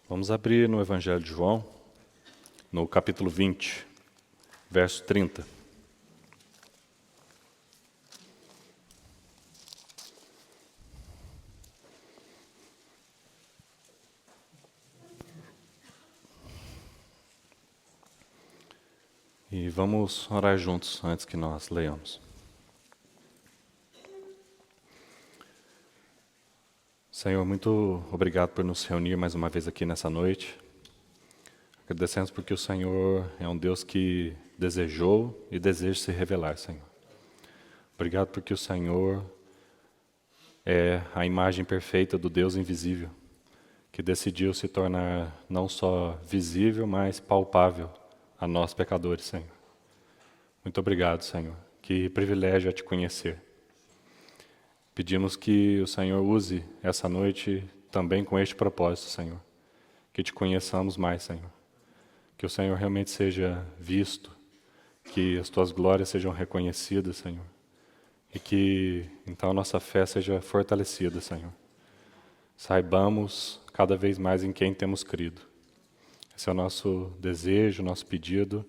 Vamos abrir no Evangelho de João, no capítulo 20, verso 30. E vamos orar juntos antes que nós leiamos. Senhor, muito obrigado por nos reunir mais uma vez aqui nessa noite. Agradecemos porque o Senhor é um Deus que desejou e deseja se revelar, Senhor. Obrigado porque o Senhor é a imagem perfeita do Deus invisível, que decidiu se tornar não só visível, mas palpável a nós pecadores, Senhor. Muito obrigado, Senhor. Que privilégio é te conhecer. Pedimos que o Senhor use essa noite também com este propósito, Senhor. Que te conheçamos mais, Senhor. Que o Senhor realmente seja visto, que as tuas glórias sejam reconhecidas, Senhor. E que, então, a nossa fé seja fortalecida, Senhor. Saibamos cada vez mais em quem temos crido. Esse é o nosso desejo, nosso pedido,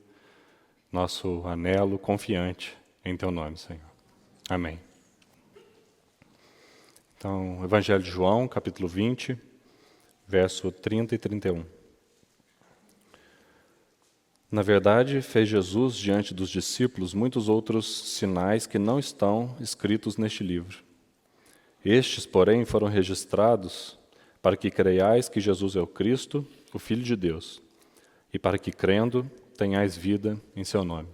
nosso anelo confiante em teu nome, Senhor. Amém. Então, Evangelho de João, capítulo 20, verso 30 e 31. Na verdade, fez Jesus diante dos discípulos muitos outros sinais que não estão escritos neste livro. Estes, porém, foram registrados para que creiais que Jesus é o Cristo, o Filho de Deus, e para que, crendo, tenhais vida em seu nome.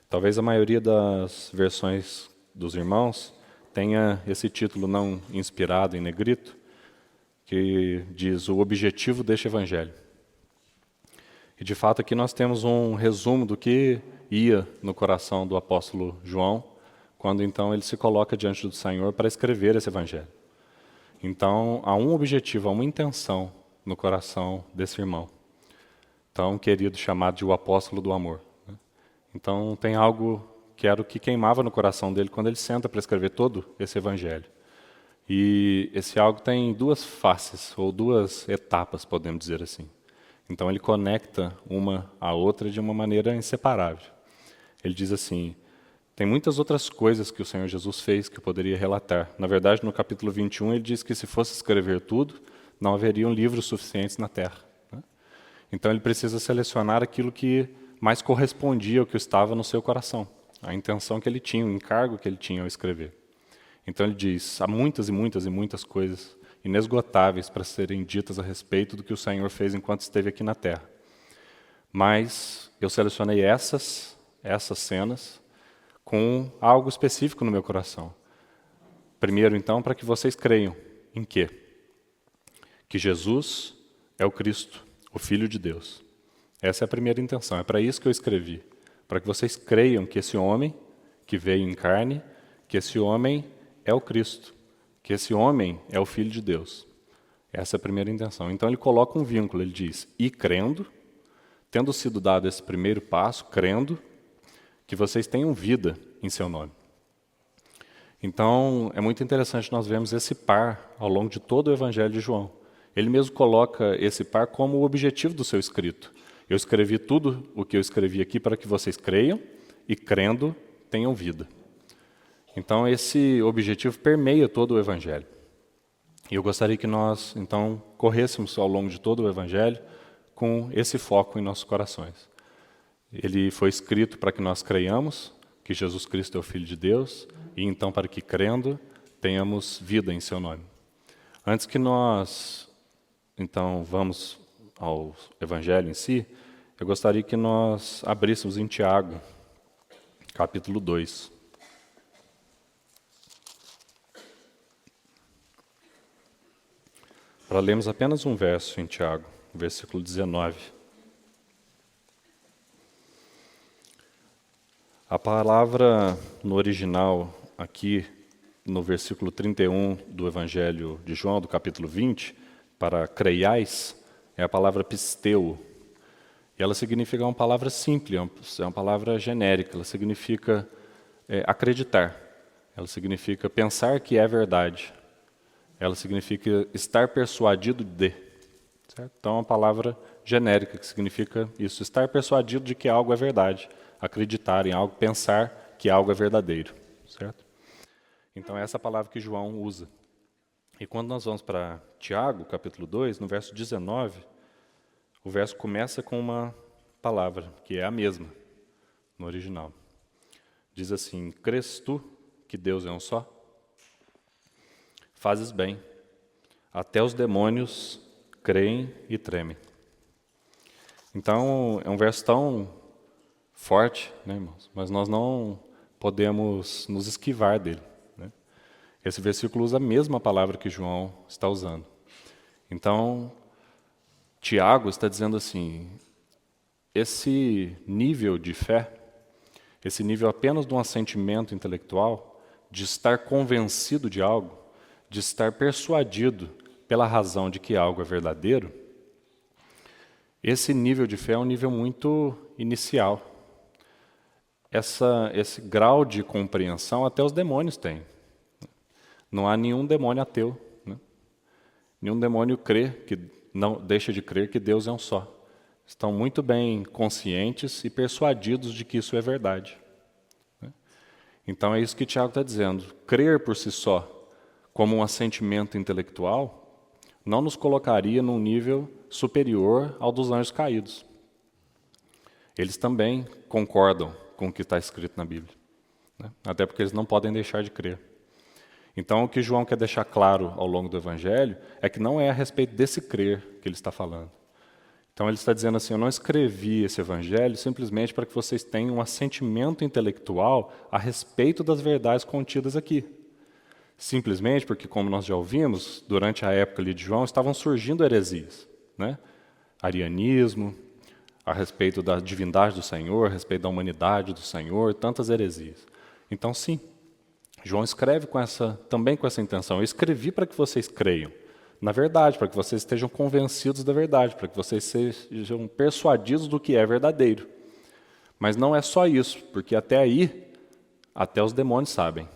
Talvez a maioria das versões dos irmãos tenha esse título não inspirado em negrito, que diz o objetivo deste evangelho. E de fato aqui nós temos um resumo do que ia no coração do apóstolo João, quando então ele se coloca diante do Senhor para escrever esse evangelho. Então há um objetivo, há uma intenção no coração desse irmão, tão querido, chamado de o apóstolo do amor. Então tem algo que era o que queimava no coração dele quando ele senta para escrever todo esse evangelho. E esse algo tem duas faces, ou duas etapas, podemos dizer assim. Então ele conecta uma à outra de uma maneira inseparável. Ele diz assim, tem muitas outras coisas que o Senhor Jesus fez que eu poderia relatar. Na verdade, no capítulo 21, ele diz que se fosse escrever tudo, não haveriam livros suficientes na terra. Então ele precisa selecionar aquilo que mais correspondia ao que estava no seu coração. A intenção que ele tinha, o encargo que ele tinha ao escrever. Então ele diz, há muitas e muitas e muitas coisas inesgotáveis para serem ditas a respeito do que o Senhor fez enquanto esteve aqui na terra. Mas eu selecionei essas cenas com algo específico no meu coração. Primeiro, então, para que vocês creiam em quê? Que Jesus é o Cristo, o Filho de Deus. Essa é a primeira intenção, é para isso que eu escrevi. Para que vocês creiam que esse homem que veio em carne, que esse homem é o Cristo, que esse homem é o Filho de Deus. Essa é a primeira intenção. Então ele coloca um vínculo, ele diz, e crendo, tendo sido dado esse primeiro passo, crendo, que vocês tenham vida em seu nome. Então é muito interessante nós vermos esse par ao longo de todo o Evangelho de João. Ele mesmo coloca esse par como o objetivo do seu escrito. Eu escrevi tudo o que eu escrevi aqui para que vocês creiam e, crendo, tenham vida. Então, esse objetivo permeia todo o Evangelho. E eu gostaria que nós, então, corrêssemos ao longo de todo o Evangelho com esse foco em nossos corações. Ele foi escrito para que nós creiamos que Jesus Cristo é o Filho de Deus e, então, para que, crendo, tenhamos vida em seu nome. Antes que nós, então, vamos ao Evangelho em si, eu gostaria que nós abríssemos em Tiago, capítulo 2. Para lermos apenas um verso em Tiago, versículo 19. A palavra no original aqui, no versículo 31 do Evangelho de João, do capítulo 20, para creiais, é a palavra pisteu. E ela significa uma palavra simples, é uma palavra genérica, ela significa acreditar, ela significa pensar que é verdade, ela significa estar persuadido de. Certo? Então é uma palavra genérica que significa isso, estar persuadido de que algo é verdade, acreditar em algo, pensar que algo é verdadeiro. Certo? Então é essa palavra que João usa. E quando nós vamos para Tiago, capítulo 2, no verso 19, o verso começa com uma palavra, que é a mesma, no original. Diz assim: crês tu que Deus é um só? Fazes bem. Até os demônios creem e tremem. Então, é um verso tão forte, né, irmãos? Mas nós não podemos nos esquivar dele. Né? Esse versículo usa a mesma palavra que João está usando. Então, Tiago está dizendo assim, esse nível de fé, esse nível apenas de um assentimento intelectual, de estar convencido de algo, de estar persuadido pela razão de que algo é verdadeiro, esse nível de fé é um nível muito inicial. Esse grau de compreensão até os demônios têm. Não há nenhum demônio ateu. Né? Nenhum demônio não deixa de crer que Deus é um só. Estão muito bem conscientes e persuadidos de que isso é verdade. Né? Então é isso que Tiago está dizendo. Crer por si só, como um assentimento intelectual, não nos colocaria num nível superior ao dos anjos caídos. Eles também concordam com o que está escrito na Bíblia, né? Até porque eles não podem deixar de crer. Então, o que João quer deixar claro ao longo do Evangelho é que não é a respeito desse crer que ele está falando. Então, ele está dizendo assim, eu não escrevi esse Evangelho simplesmente para que vocês tenham um assentimento intelectual a respeito das verdades contidas aqui. Simplesmente porque, como nós já ouvimos, durante a época ali de João, estavam surgindo heresias, né? Arianismo, a respeito da divindade do Senhor, a respeito da humanidade do Senhor, tantas heresias. Então, sim, João escreve também com essa intenção. Eu escrevi para que vocês creiam na verdade, para que vocês estejam convencidos da verdade, para que vocês sejam persuadidos do que é verdadeiro. Mas não é só isso, porque até aí, até os demônios sabem.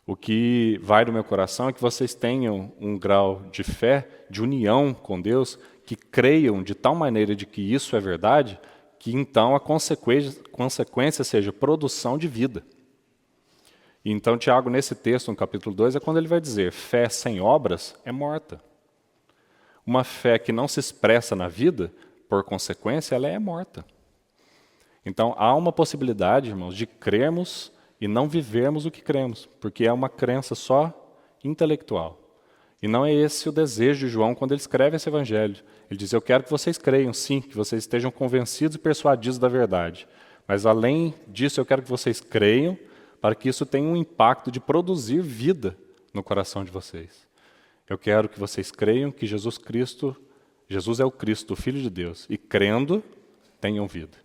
O que vai do meu coração é que vocês tenham um grau de fé, de união com Deus, que creiam de tal maneira de que isso é verdade, que então a consequência seja produção de vida. E então Tiago, nesse texto, no capítulo 2, é quando ele vai dizer, fé sem obras é morta. Uma fé que não se expressa na vida, por consequência, ela é morta. Então há uma possibilidade, irmãos, de crermos e não vivermos o que cremos, porque é uma crença só intelectual. E não é esse o desejo de João quando ele escreve esse evangelho. Ele diz, eu quero que vocês creiam, sim, que vocês estejam convencidos e persuadidos da verdade. Mas além disso, eu quero que vocês creiam para que isso tenha um impacto de produzir vida no coração de vocês. Eu quero que vocês creiam que Jesus é o Cristo, o Filho de Deus, e crendo, tenham vida.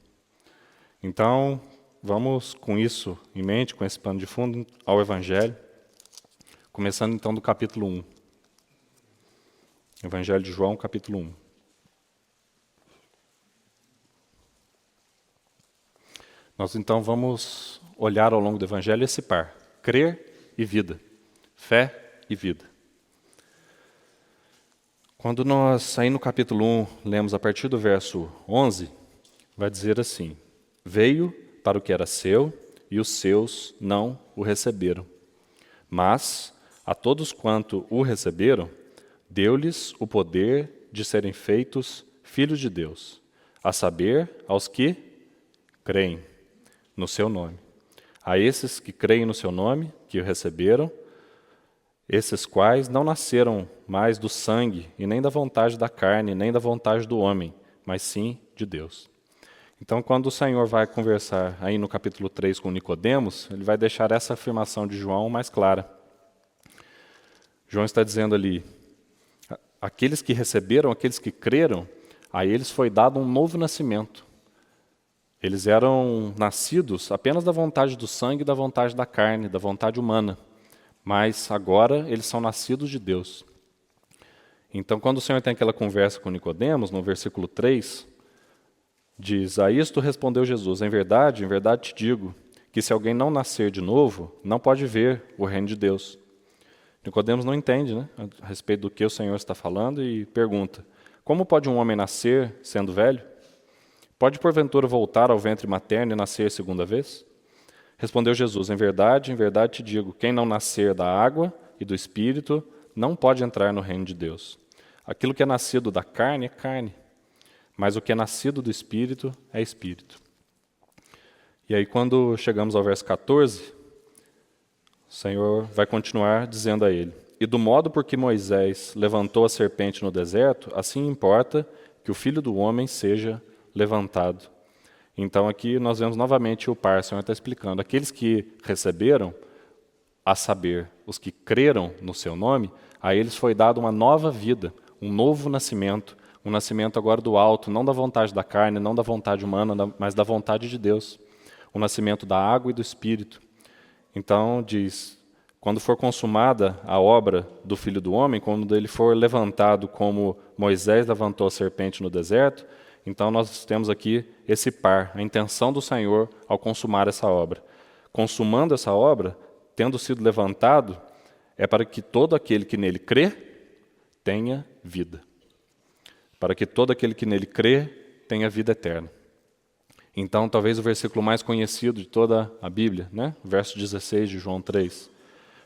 Então, vamos com isso em mente, com esse pano de fundo, ao Evangelho, começando então do capítulo 1. Evangelho de João, capítulo 1. Nós então vamos olhar ao longo do Evangelho esse par, crer e vida, fé e vida. Quando nós, aí no capítulo 1, lemos a partir do verso 11, vai dizer assim, veio para o que era seu, e os seus não o receberam. Mas, a todos quanto o receberam, deu-lhes o poder de serem feitos filhos de Deus, a saber, aos que creem no seu nome. A esses que creem no seu nome, que o receberam, esses quais não nasceram mais do sangue, e nem da vontade da carne, nem da vontade do homem, mas sim de Deus. Então, quando o Senhor vai conversar aí no capítulo 3 com Nicodemos, ele vai deixar essa afirmação de João mais clara. João está dizendo ali, aqueles que receberam, aqueles que creram, a eles foi dado um novo nascimento. Eles eram nascidos apenas da vontade do sangue, da vontade da carne, da vontade humana. Mas agora eles são nascidos de Deus. Então, quando o Senhor tem aquela conversa com Nicodemos, no versículo 3, diz, a isto respondeu Jesus, em verdade te digo, que se alguém não nascer de novo, não pode ver o reino de Deus. Nicodemos não entende, né, a respeito do que o Senhor está falando e pergunta: como pode um homem nascer sendo velho? Pode porventura voltar ao ventre materno e nascer segunda vez? Respondeu Jesus: em verdade te digo, quem não nascer da água e do Espírito não pode entrar no reino de Deus. Aquilo que é nascido da carne é carne, mas o que é nascido do Espírito é Espírito. E aí, quando chegamos ao verso 14, o Senhor vai continuar dizendo a ele: e do modo por que Moisés levantou a serpente no deserto, assim importa que o Filho do Homem seja levantado. Então aqui nós vemos novamente o par, o Senhor está explicando. Aqueles que receberam, a saber, os que creram no seu nome, a eles foi dado uma nova vida, um novo nascimento, um nascimento agora do alto, não da vontade da carne, não da vontade humana, mas da vontade de Deus. O nascimento da água e do Espírito. Então diz, quando for consumada a obra do Filho do Homem, quando ele for levantado como Moisés levantou a serpente no deserto, então nós temos aqui esse par, a intenção do Senhor ao consumar essa obra. Consumando essa obra, tendo sido levantado, é para que todo aquele que nele crê tenha vida. Para que todo aquele que nele crê tenha vida eterna. Então, talvez o versículo mais conhecido de toda a Bíblia, né? Verso 16 de João 3.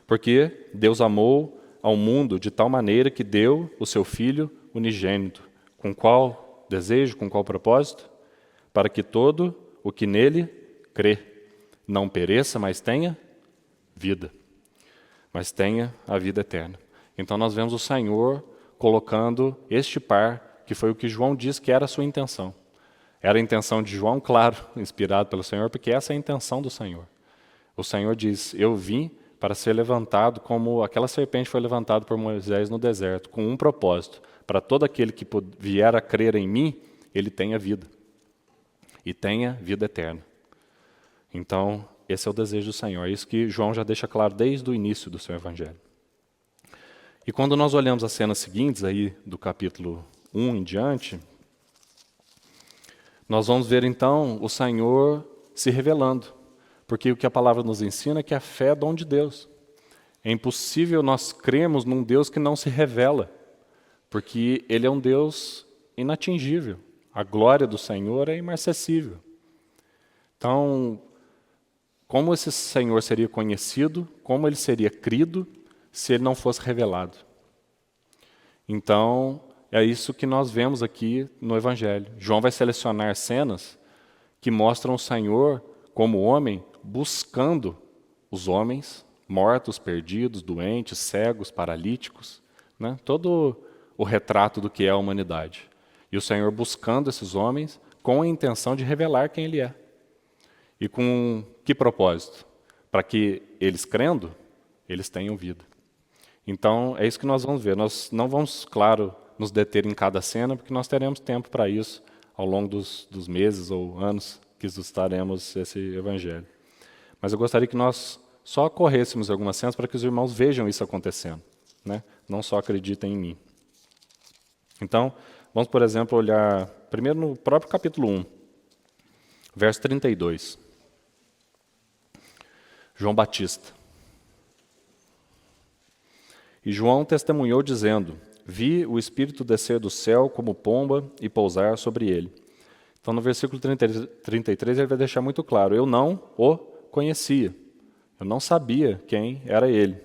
Porque Deus amou ao mundo de tal maneira que deu o seu Filho unigênito. Com qual desejo, com qual propósito? Para que todo o que nele crê não pereça, mas tenha vida. Mas tenha a vida eterna. Então nós vemos o Senhor colocando este par, que foi o que João diz que era a sua intenção. Era a intenção de João, claro, inspirado pelo Senhor, porque essa é a intenção do Senhor. O Senhor diz, eu vim para ser levantado como aquela serpente foi levantada por Moisés no deserto, com um propósito, para todo aquele que vier a crer em mim, ele tenha vida. E tenha vida eterna. Então, esse é o desejo do Senhor. É isso que João já deixa claro desde o início do seu evangelho. E quando nós olhamos as cenas seguintes, aí do capítulo 1 em diante, nós vamos ver então o Senhor se revelando. Porque o que a palavra nos ensina é que a fé é dom de Deus. É impossível nós crermos num Deus que não se revela. Porque Ele é um Deus inatingível. A glória do Senhor é imarcessível. Então, como esse Senhor seria conhecido, como Ele seria crido, se Ele não fosse revelado? Então, é isso que nós vemos aqui no Evangelho. João vai selecionar cenas que mostram o Senhor como homem buscando os homens mortos, perdidos, doentes, cegos, paralíticos, né? Todo o retrato do que é a humanidade. E o Senhor buscando esses homens com a intenção de revelar quem Ele é. E com que propósito? Para que eles crendo, eles tenham vida. Então, é isso que nós vamos ver. Nós não vamos, claro, nos deter em cada cena, porque nós teremos tempo para isso ao longo dos meses ou anos que estaremos esse evangelho. Mas eu gostaria que nós só corrêssemos algumas cenas para que os irmãos vejam isso acontecendo, né? Não só acreditem em mim. Então, vamos, por exemplo, olhar primeiro no próprio capítulo 1, verso 32. João Batista. E João testemunhou dizendo, vi o Espírito descer do céu como pomba e pousar sobre ele. Então, no versículo 33, ele vai deixar muito claro, eu não o conhecia, eu não sabia quem era ele.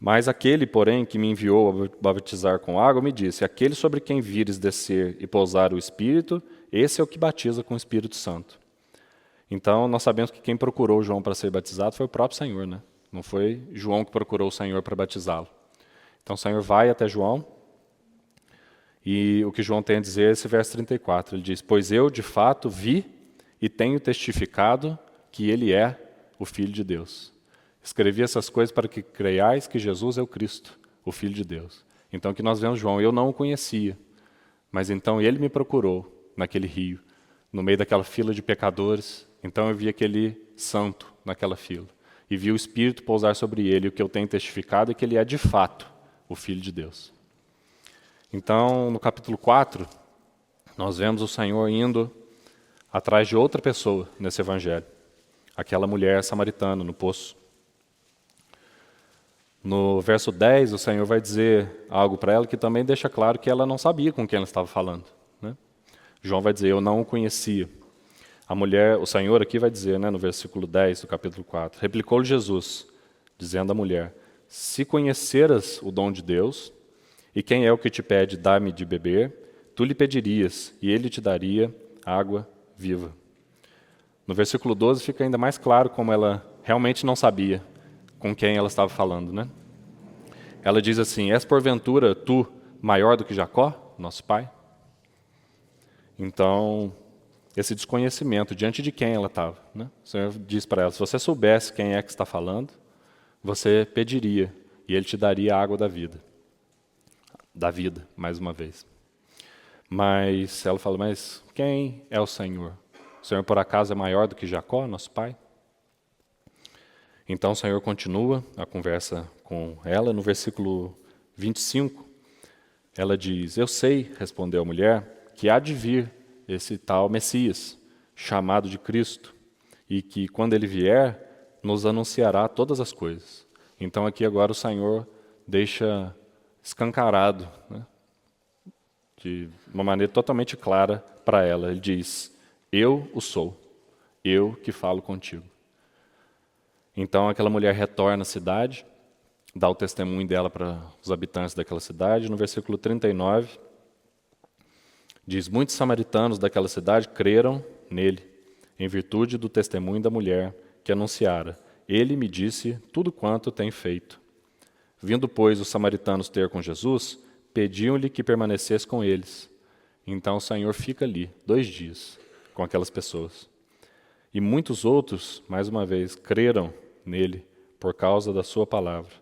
Mas aquele, porém, que me enviou a batizar com água, me disse, aquele sobre quem vires descer e pousar o Espírito, esse é o que batiza com o Espírito Santo. Então, nós sabemos que quem procurou João para ser batizado foi o próprio Senhor, né? Não foi João que procurou o Senhor para batizá-lo. Então, o Senhor vai até João, e o que João tem a dizer é esse verso 34. Ele diz, pois eu, de fato, vi e tenho testificado que ele é o Filho de Deus. Escrevi essas coisas para que creiais que Jesus é o Cristo, o Filho de Deus. Então, que nós vemos João, eu não o conhecia, mas então ele me procurou naquele rio, no meio daquela fila de pecadores. Então eu vi aquele santo naquela fila. E vi o Espírito pousar sobre ele. E o que eu tenho testificado é que ele é, de fato, o Filho de Deus. Então, no capítulo 4, nós vemos o Senhor indo atrás de outra pessoa nesse evangelho. Aquela mulher samaritana no poço. No verso 10, o Senhor vai dizer algo para ela que também deixa claro que ela não sabia com quem ela estava falando, né? João vai dizer, eu não o conhecia. A mulher, o Senhor aqui vai dizer, né, no versículo 10 do capítulo 4, replicou-lhe Jesus, dizendo à mulher, se conheceras o dom de Deus, e quem é o que te pede, dá-me de beber, tu lhe pedirias, e ele te daria água viva. No versículo 12 fica ainda mais claro como ela realmente não sabia com quem ela estava falando, né? Ela diz assim, és porventura tu maior do que Jacó, nosso pai? Então, esse desconhecimento, diante de quem ela estava, né? O Senhor diz para ela, se você soubesse quem é que está falando, você pediria, e ele te daria a água da vida. Da vida, mais uma vez. Mas ela fala, mas quem é o Senhor? O Senhor, por acaso, é maior do que Jacó, nosso pai? Então o Senhor continua a conversa com ela. No versículo 25, ela diz, eu sei, respondeu a mulher, que há de vir esse tal Messias, chamado de Cristo, e que quando ele vier, nos anunciará todas as coisas. Então aqui agora o Senhor deixa escancarado, né, de uma maneira totalmente clara para ela. Ele diz, eu o sou, eu que falo contigo. Então aquela mulher retorna à cidade, dá o testemunho dela para os habitantes daquela cidade. No versículo 39, diz, muitos samaritanos daquela cidade creram nele, em virtude do testemunho da mulher que anunciara. Ele me disse tudo quanto tem feito. Vindo, pois, os samaritanos ter com Jesus, pediam-lhe que permanecesse com eles. Então o Senhor fica ali 2 dias com aquelas pessoas. E muitos outros, mais uma vez, creram nele por causa da sua palavra.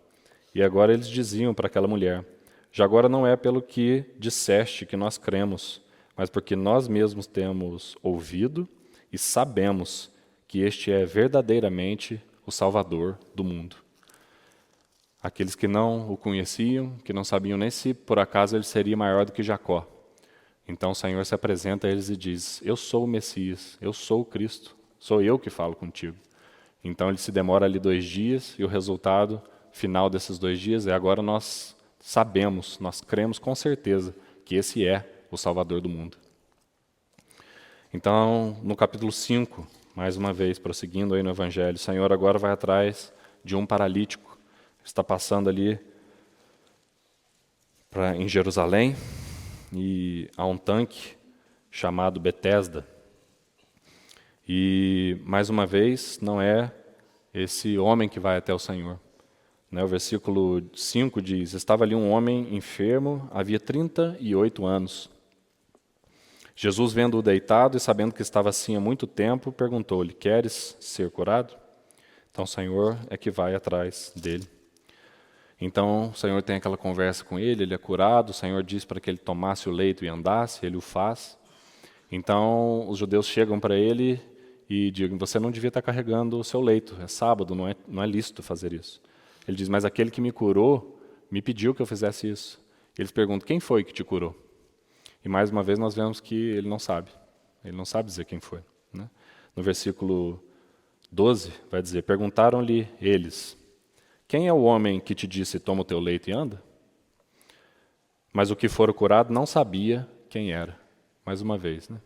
E agora eles diziam para aquela mulher, já agora não é pelo que disseste que nós cremos, mas porque nós mesmos temos ouvido e sabemos que este é verdadeiramente o Salvador do mundo. Aqueles que não o conheciam, que não sabiam nem se por acaso ele seria maior do que Jacó. Então o Senhor se apresenta a eles e diz, eu sou o Messias, eu sou o Cristo, sou eu que falo contigo. Então ele se demora ali 2 dias e o resultado final desses 2 dias é agora nós sabemos, nós cremos com certeza que esse é o Salvador do mundo. Então, no capítulo 5, mais uma vez, prosseguindo aí no Evangelho, o Senhor agora vai atrás de um paralítico que está passando ali em Jerusalém e há um tanque chamado Betesda. E, mais uma vez, não é esse homem que vai até o Senhor. O versículo 5 diz, estava ali um homem enfermo, havia 38 anos. Jesus, vendo-o deitado e sabendo que estava assim há muito tempo, perguntou-lhe, queres ser curado? Então o Senhor é que vai atrás dele. Então o Senhor tem aquela conversa com ele, ele é curado, o Senhor diz para que ele tomasse o leito e andasse, ele o faz. Então os judeus chegam para ele e dizem, você não devia estar carregando o seu leito, é sábado, não é lícito fazer isso. Ele diz, mas aquele que me curou me pediu que eu fizesse isso. Eles perguntam, quem foi que te curou? E mais uma vez nós vemos que ele não sabe dizer quem foi, né? No versículo 12 vai dizer, perguntaram-lhe eles, quem é o homem que te disse, toma o teu leito e anda? Mas o que fora curado não sabia quem era, mais uma vez, né?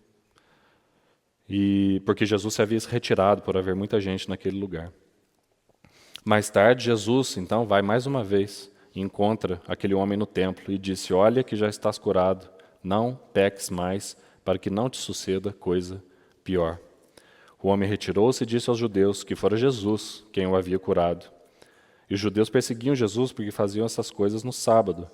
E porque Jesus se havia retirado por haver muita gente naquele lugar. Mais tarde, Jesus, então, vai mais uma vez e encontra aquele homem no templo e disse, olha que já estás curado, não peques mais, para que não te suceda coisa pior. O homem retirou-se e disse aos judeus que fora Jesus quem o havia curado. E os judeus perseguiam Jesus porque faziam essas coisas no sábado.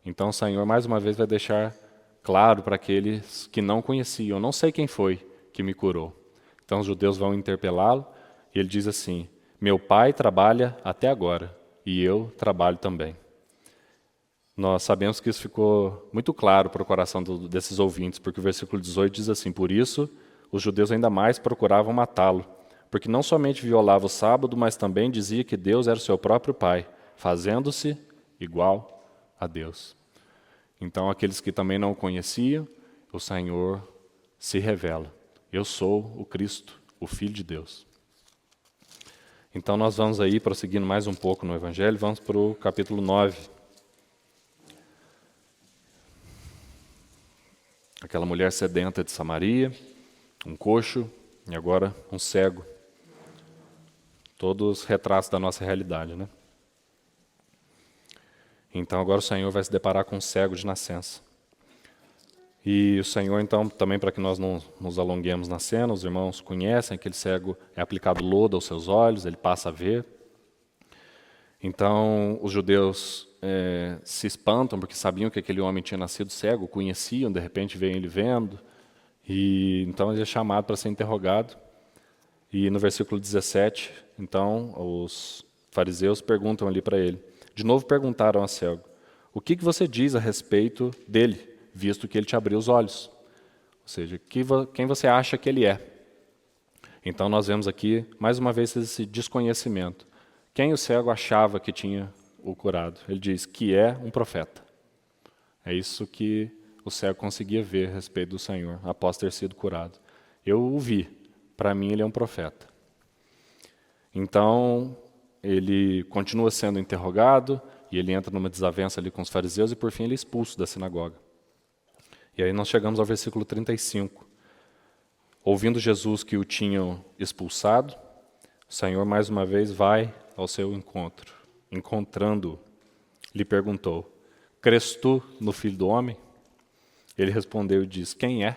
Então o Senhor mais uma vez vai deixar claro para aqueles que não conheciam, não sei quem foi que me curou. Então os judeus vão interpelá-lo e ele diz assim, meu pai trabalha até agora e eu trabalho também. Nós sabemos que isso ficou muito claro para o coração desses ouvintes, porque o versículo 18 diz assim, por isso os judeus ainda mais procuravam matá-lo, porque não somente violava o sábado, mas também dizia que Deus era o seu próprio Pai, fazendo-se igual a Deus. Então aqueles que também não o conheciam, o Senhor se revela. Eu sou o Cristo, o Filho de Deus. Então nós vamos aí, prosseguindo mais um pouco no Evangelho, vamos para o capítulo 9. Aquela mulher sedenta de Samaria, um coxo e agora um cego. Todos retratos da nossa realidade, né? Então agora o Senhor vai se deparar com um cego de nascença. E o Senhor, então, também para que nós não nos alonguemos na cena, os irmãos conhecem, aquele cego é aplicado lodo aos seus olhos, ele passa a ver. Então os judeus se espantam porque sabiam que aquele homem tinha nascido cego, conheciam, de repente veem ele vendo. E então ele é chamado para ser interrogado. E no versículo 17, então, os fariseus perguntam ali para ele. De novo perguntaram ao cego, o que você diz a respeito dele, visto que ele te abriu os olhos? Ou seja, quem você acha que ele é? Então nós vemos aqui, mais uma vez, esse desconhecimento. Quem o cego achava que tinha o curado? Ele diz que é um profeta. É isso que o cego conseguia ver a respeito do Senhor, após ter sido curado. Eu o vi, para mim ele é um profeta. Então, ele continua sendo interrogado, e ele entra numa desavença ali com os fariseus, e por fim ele é expulso da sinagoga. E aí nós chegamos ao versículo 35. Ouvindo Jesus que o tinham expulsado, o Senhor mais uma vez vai ao seu encontro. Encontrando-o, lhe perguntou, crês tu no Filho do Homem? Ele respondeu e disse, quem é?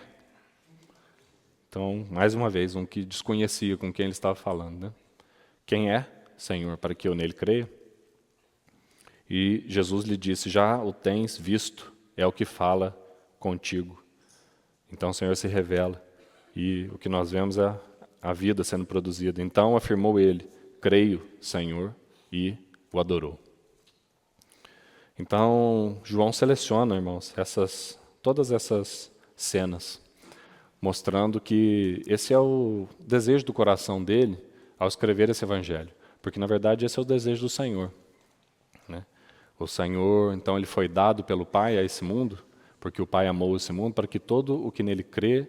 Então, mais uma vez, um que desconhecia com quem ele estava falando, né? Quem é, Senhor, para que eu nele creia? E Jesus lhe disse, já o tens visto, é o que fala contigo. Então o Senhor se revela, e o que nós vemos é a vida sendo produzida. Então afirmou ele, creio, Senhor, e o adorou. Então, João seleciona, irmãos, todas essas cenas, mostrando que esse é o desejo do coração dele ao escrever esse evangelho, porque na verdade esse é o desejo do Senhor, né? O Senhor, então, ele foi dado pelo Pai a esse mundo, porque o Pai amou esse mundo, para que todo o que nele crê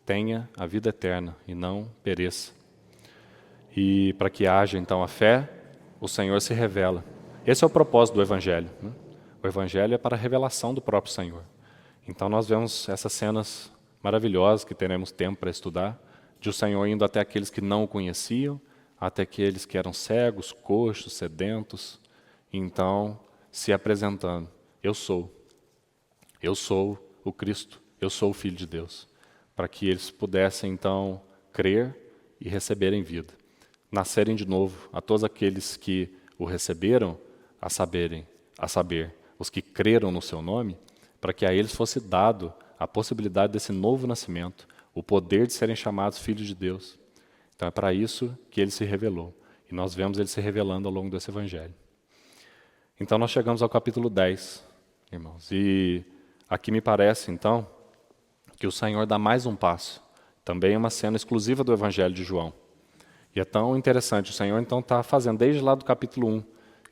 tenha a vida eterna e não pereça. E para que haja então a fé, o Senhor se revela. Esse é o propósito do evangelho, né? O evangelho é para a revelação do próprio Senhor. Então nós vemos essas cenas maravilhosas que teremos tempo para estudar, de o Senhor indo até aqueles que não o conheciam, até aqueles que eram cegos, coxos, sedentos, e então se apresentando. Eu sou o Cristo, eu sou o Filho de Deus, para que eles pudessem então crer e receberem vida. Nascerem de novo, a todos aqueles que o receberam, a saber, os que creram no seu nome, para que a eles fosse dado a possibilidade desse novo nascimento, o poder de serem chamados filhos de Deus. Então é para isso que ele se revelou. E nós vemos ele se revelando ao longo desse evangelho. Então nós chegamos ao capítulo 10, irmãos. E aqui me parece, então, que o Senhor dá mais um passo. Também é uma cena exclusiva do evangelho de João. E é tão interessante, o Senhor então está fazendo, desde lá do capítulo 1,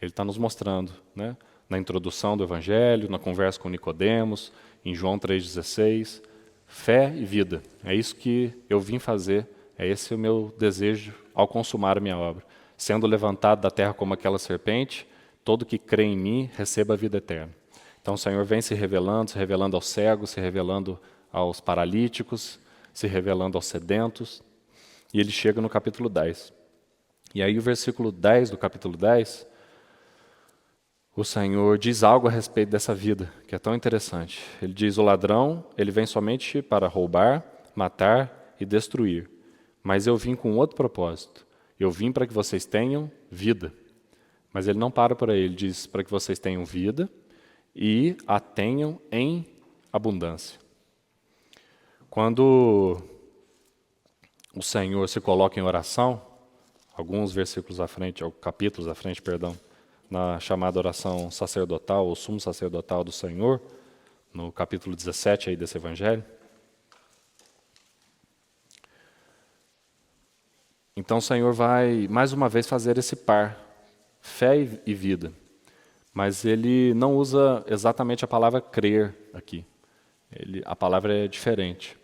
ele está nos mostrando, né? Na introdução do evangelho, na conversa com Nicodemos, em João 3,16, fé e vida. É isso que eu vim fazer, é esse o meu desejo ao consumar a minha obra. Sendo levantado da terra como aquela serpente, todo que crê em mim receba a vida eterna. Então o Senhor vem se revelando aos cegos, se revelando aos paralíticos, se revelando aos sedentos, e ele chega no capítulo 10. E aí o versículo 10 do capítulo 10, o Senhor diz algo a respeito dessa vida, que é tão interessante. Ele diz, o ladrão, ele vem somente para roubar, matar e destruir. Mas eu vim com outro propósito. Eu vim para que vocês tenham vida. Mas ele não para por aí, ele diz para que vocês tenham vida e a tenham em abundância. Quando o Senhor se coloca em oração, alguns versículos à frente, ou capítulos à frente, perdão, na chamada oração sacerdotal, ou sumo sacerdotal do Senhor, no capítulo 17 aí desse evangelho. Então o Senhor vai, mais uma vez, fazer esse par, fé e vida. Mas ele não usa exatamente a palavra crer aqui. A palavra é diferente.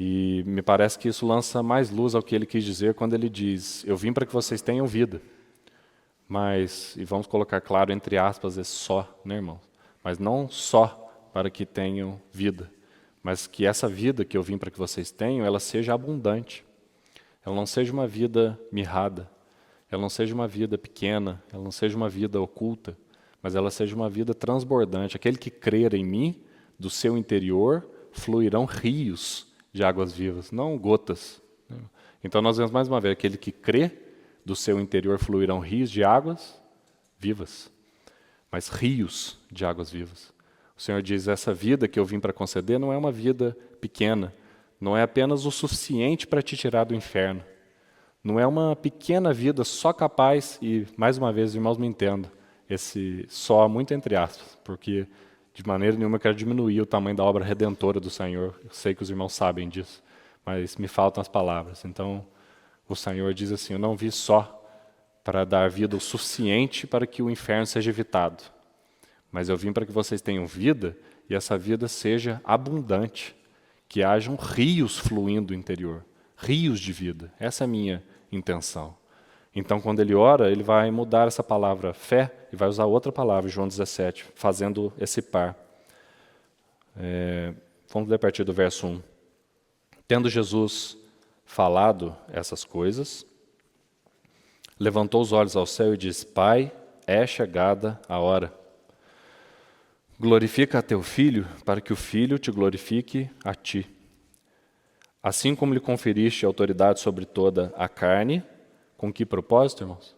E me parece que isso lança mais luz ao que ele quis dizer quando ele diz: eu vim para que vocês tenham vida. Mas, e vamos colocar claro entre aspas, é só, né, irmãos? Mas não só para que tenham vida, mas que essa vida que eu vim para que vocês tenham, ela seja abundante. Ela não seja uma vida mirrada, ela não seja uma vida pequena, ela não seja uma vida oculta, mas ela seja uma vida transbordante. Aquele que crer em mim, do seu interior fluirão rios de águas vivas, não gotas. Então nós vemos mais uma vez, aquele que crê, do seu interior fluirão rios de águas vivas, mas rios de águas vivas. O Senhor diz, essa vida que eu vim para conceder não é uma vida pequena, não é apenas o suficiente para te tirar do inferno. Não é uma pequena vida só capaz, e mais uma vez, irmãos, me entendam, esse só muito entre aspas, porque de maneira nenhuma eu quero diminuir o tamanho da obra redentora do Senhor. Eu sei que os irmãos sabem disso, mas me faltam as palavras. Então, o Senhor diz assim, eu não vim só para dar vida o suficiente para que o inferno seja evitado, mas eu vim para que vocês tenham vida e essa vida seja abundante, que hajam rios fluindo do interior, rios de vida. Essa é a minha intenção. Então, quando ele ora, ele vai mudar essa palavra fé e vai usar outra palavra, João 17, fazendo esse par. Vamos ler a partir do verso 1. Tendo Jesus falado essas coisas, levantou os olhos ao céu e disse, Pai, é chegada a hora. Glorifica a teu Filho, para que o Filho te glorifique a ti. Assim como lhe conferiste autoridade sobre toda a carne, com que propósito, irmãos?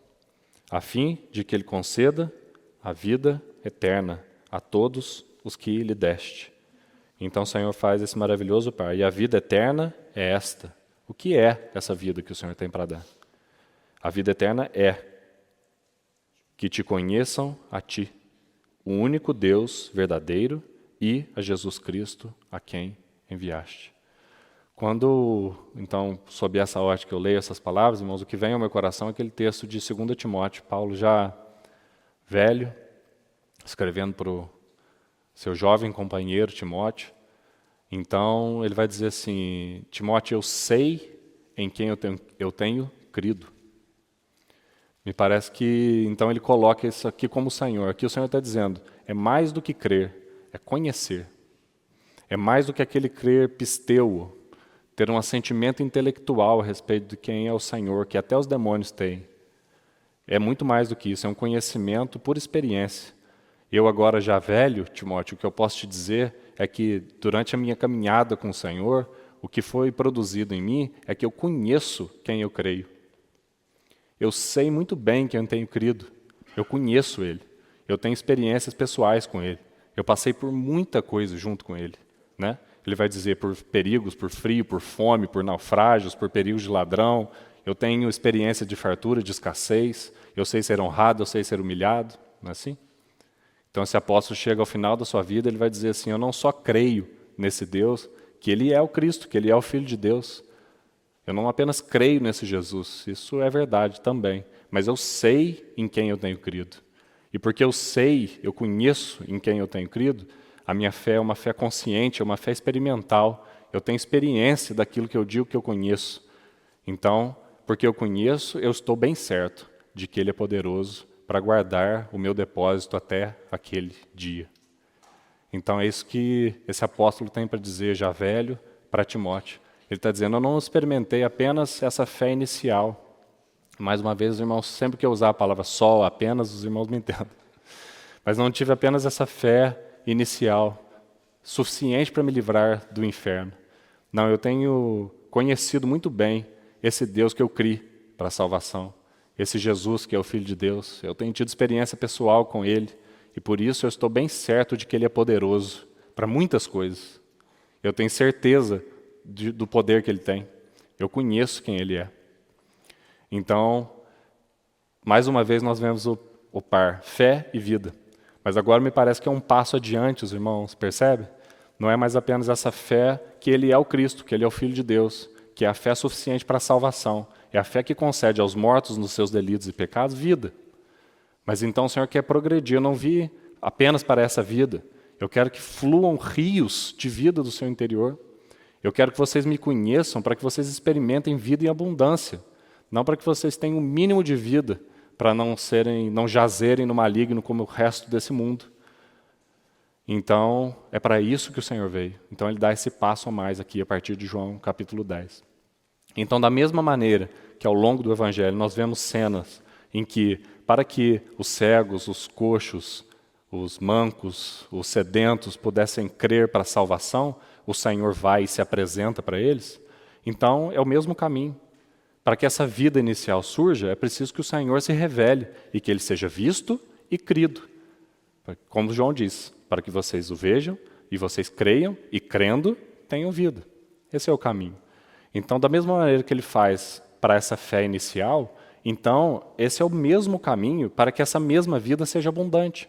A fim de que ele conceda a vida eterna a todos os que lhe deste. Então o Senhor faz esse maravilhoso par. E a vida eterna é esta. O que é essa vida que o Senhor tem para dar? A vida eterna é que te conheçam a ti, o único Deus verdadeiro, e a Jesus Cristo, a quem enviaste. Quando, então, sob essa ótica eu leio essas palavras, irmãos, o que vem ao meu coração é aquele texto de 2 Timóteo, Paulo já velho, escrevendo para o seu jovem companheiro Timóteo. Então, ele vai dizer assim, Timóteo, eu sei em quem eu tenho crido. Me parece que, então, ele coloca isso aqui como o Senhor. Aqui o Senhor está dizendo, é mais do que crer, é conhecer. É mais do que aquele crer pisteu, ter um assentimento intelectual a respeito de quem é o Senhor, que até os demônios têm. É muito mais do que isso, é um conhecimento por experiência. Eu agora já velho, Timóteo, o que eu posso te dizer é que durante a minha caminhada com o Senhor, o que foi produzido em mim é que eu conheço quem eu creio. Eu sei muito bem quem eu tenho crido, eu conheço Ele, eu tenho experiências pessoais com Ele, eu passei por muita coisa junto com Ele, né? Ele vai dizer por perigos, por frio, por fome, por naufrágios, por perigos de ladrão. Eu tenho experiência de fartura, de escassez. Eu sei ser honrado, eu sei ser humilhado. Não é assim? Então, esse apóstolo chega ao final da sua vida, ele vai dizer assim, eu não só creio nesse Deus, que Ele é o Cristo, que Ele é o Filho de Deus. Eu não apenas creio nesse Jesus, isso é verdade também. Mas eu sei em quem eu tenho crido. E porque eu sei, eu conheço em quem eu tenho crido, a minha fé é uma fé consciente, é uma fé experimental. Eu tenho experiência daquilo que eu digo que eu conheço. Então, porque eu conheço, eu estou bem certo de que Ele é poderoso para guardar o meu depósito até aquele dia. Então, é isso que esse apóstolo tem para dizer, já velho, para Timóteo. Ele está dizendo, eu não experimentei apenas essa fé inicial. Mais uma vez, os irmãos, sempre que eu usar a palavra só, apenas, os irmãos me entendem. Mas não tive apenas essa fé inicial, suficiente para me livrar do inferno. Não, eu tenho conhecido muito bem esse Deus que eu criei para a salvação, esse Jesus que é o Filho de Deus. Eu tenho tido experiência pessoal com Ele, e por isso eu estou bem certo de que Ele é poderoso para muitas coisas. Eu tenho certeza do poder que Ele tem. Eu conheço quem Ele é. Então, mais uma vez nós vemos o par, fé e vida. Mas agora me parece que é um passo adiante, os irmãos, percebe? Não é mais apenas essa fé que Ele é o Cristo, que Ele é o Filho de Deus, que é a fé suficiente para a salvação. É a fé que concede aos mortos nos seus delitos e pecados vida. Mas então o Senhor quer progredir. Eu não vi apenas para essa vida. Eu quero que fluam rios de vida do seu interior. Eu quero que vocês me conheçam para que vocês experimentem vida em abundância, não para que vocês tenham o mínimo de vida, para não jazerem no maligno como o resto desse mundo. Então, é para isso que o Senhor veio. Então, ele dá esse passo a mais aqui, a partir de João capítulo 10. Então, da mesma maneira que ao longo do Evangelho nós vemos cenas em que, para que os cegos, os coxos, os mancos, os sedentos pudessem crer para a salvação, o Senhor vai e se apresenta para eles. Então, é o mesmo caminho. Para que essa vida inicial surja, é preciso que o Senhor se revele e que ele seja visto e crido. Como João diz, para que vocês o vejam e vocês creiam e, crendo, tenham vida. Esse é o caminho. Então, da mesma maneira que ele faz para essa fé inicial, então, esse é o mesmo caminho para que essa mesma vida seja abundante.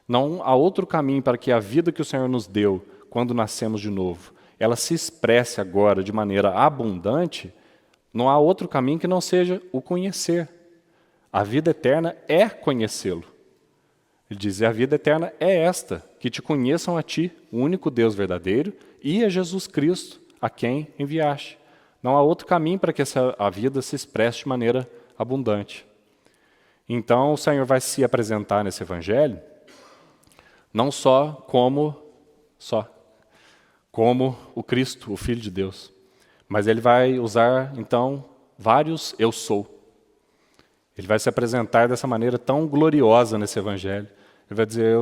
Não há outro caminho para que a vida que o Senhor nos deu quando nascemos de novo, ela se expresse agora de maneira abundante. Não há outro caminho que não seja o conhecer. A vida eterna é conhecê-lo. Ele diz, a vida eterna é esta, que te conheçam a ti, o único Deus verdadeiro, e a Jesus Cristo, a quem enviaste. Não há outro caminho para que a vida se expresse de maneira abundante. Então, o Senhor vai se apresentar nesse Evangelho, não só como o Cristo, o Filho de Deus, mas ele vai usar, então, vários eu sou. Ele vai se apresentar dessa maneira tão gloriosa nesse Evangelho. Ele vai dizer,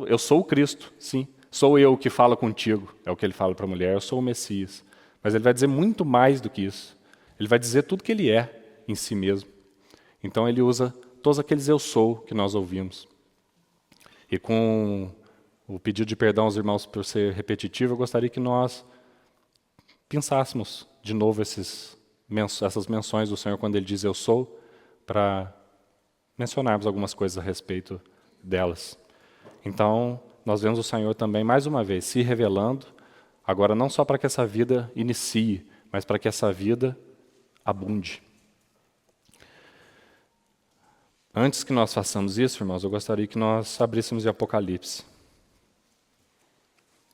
eu sou o Cristo, sim. Sou eu que falo contigo, é o que ele fala para a mulher, eu sou o Messias. Mas ele vai dizer muito mais do que isso. Ele vai dizer tudo que ele é em si mesmo. Então ele usa todos aqueles eu sou que nós ouvimos. E com o pedido de perdão aos irmãos por ser repetitivo, eu gostaria que nós pensássemos de novo essas menções do Senhor quando ele diz eu sou, para mencionarmos algumas coisas a respeito delas. Então, nós vemos o Senhor também, mais uma vez, se revelando, agora não só para que essa vida inicie, mas para que essa vida abunde. Antes que nós façamos isso, irmãos, eu gostaria que nós abríssemos em Apocalipse,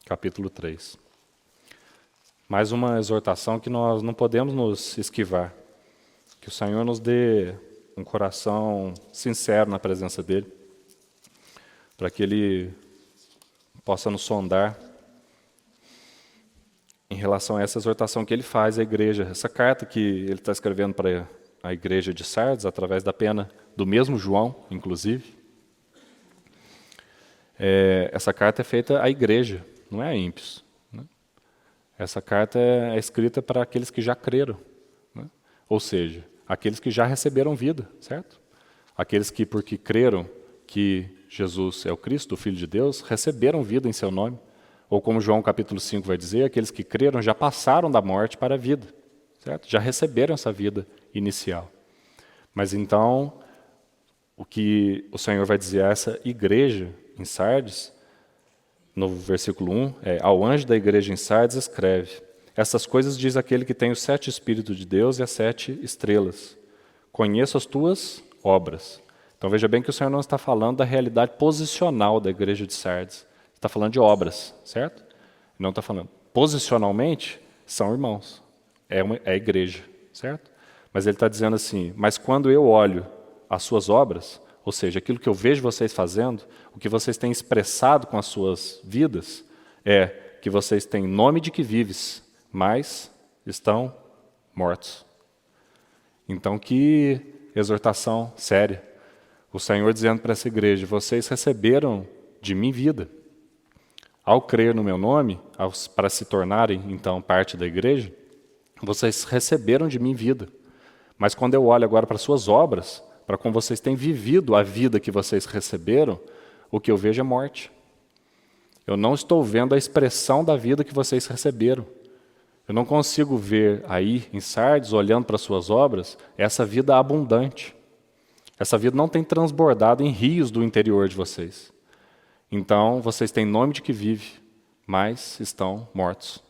capítulo 3. Mais uma exortação que nós não podemos nos esquivar. Que o Senhor nos dê um coração sincero na presença dEle, para que Ele possa nos sondar em relação a essa exortação que Ele faz à igreja. Essa carta que Ele está escrevendo para a igreja de Sardes, através da pena do mesmo João, inclusive. Essa carta é feita à igreja, não é a ímpios. Né? Essa carta é escrita para aqueles que já creram. Né? Ou seja, aqueles que já receberam vida, certo? Aqueles que, porque creram que Jesus é o Cristo, o Filho de Deus, receberam vida em seu nome. Ou como João capítulo 5 vai dizer, aqueles que creram já passaram da morte para a vida, certo? Já receberam essa vida inicial. Mas então, o que o Senhor vai dizer a essa igreja em Sardes, no versículo 1, ao anjo da igreja em Sardes escreve, essas coisas diz aquele que tem os 7 Espíritos de Deus e as 7 estrelas. Conheço as tuas obras. Então veja bem que o Senhor não está falando da realidade posicional da igreja de Sardes. Está falando de obras, certo? Não está falando. Posicionalmente, são irmãos. É a igreja, certo? Mas ele está dizendo assim, mas quando eu olho as suas obras, ou seja, aquilo que eu vejo vocês fazendo, o que vocês têm expressado com as suas vidas, é que vocês têm nome de que vives, mas estão mortos. Então, que exortação séria. O Senhor dizendo para essa igreja, vocês receberam de mim vida. Ao crer no meu nome, para se tornarem, então, parte da igreja, vocês receberam de mim vida. Mas quando eu olho agora para suas obras, para como vocês têm vivido a vida que vocês receberam, o que eu vejo é morte. Eu não estou vendo a expressão da vida que vocês receberam. Eu não consigo ver aí, em Sardes, olhando para suas obras, essa vida abundante. Essa vida não tem transbordado em rios do interior de vocês. Então, vocês têm nome de que vive, mas estão mortos.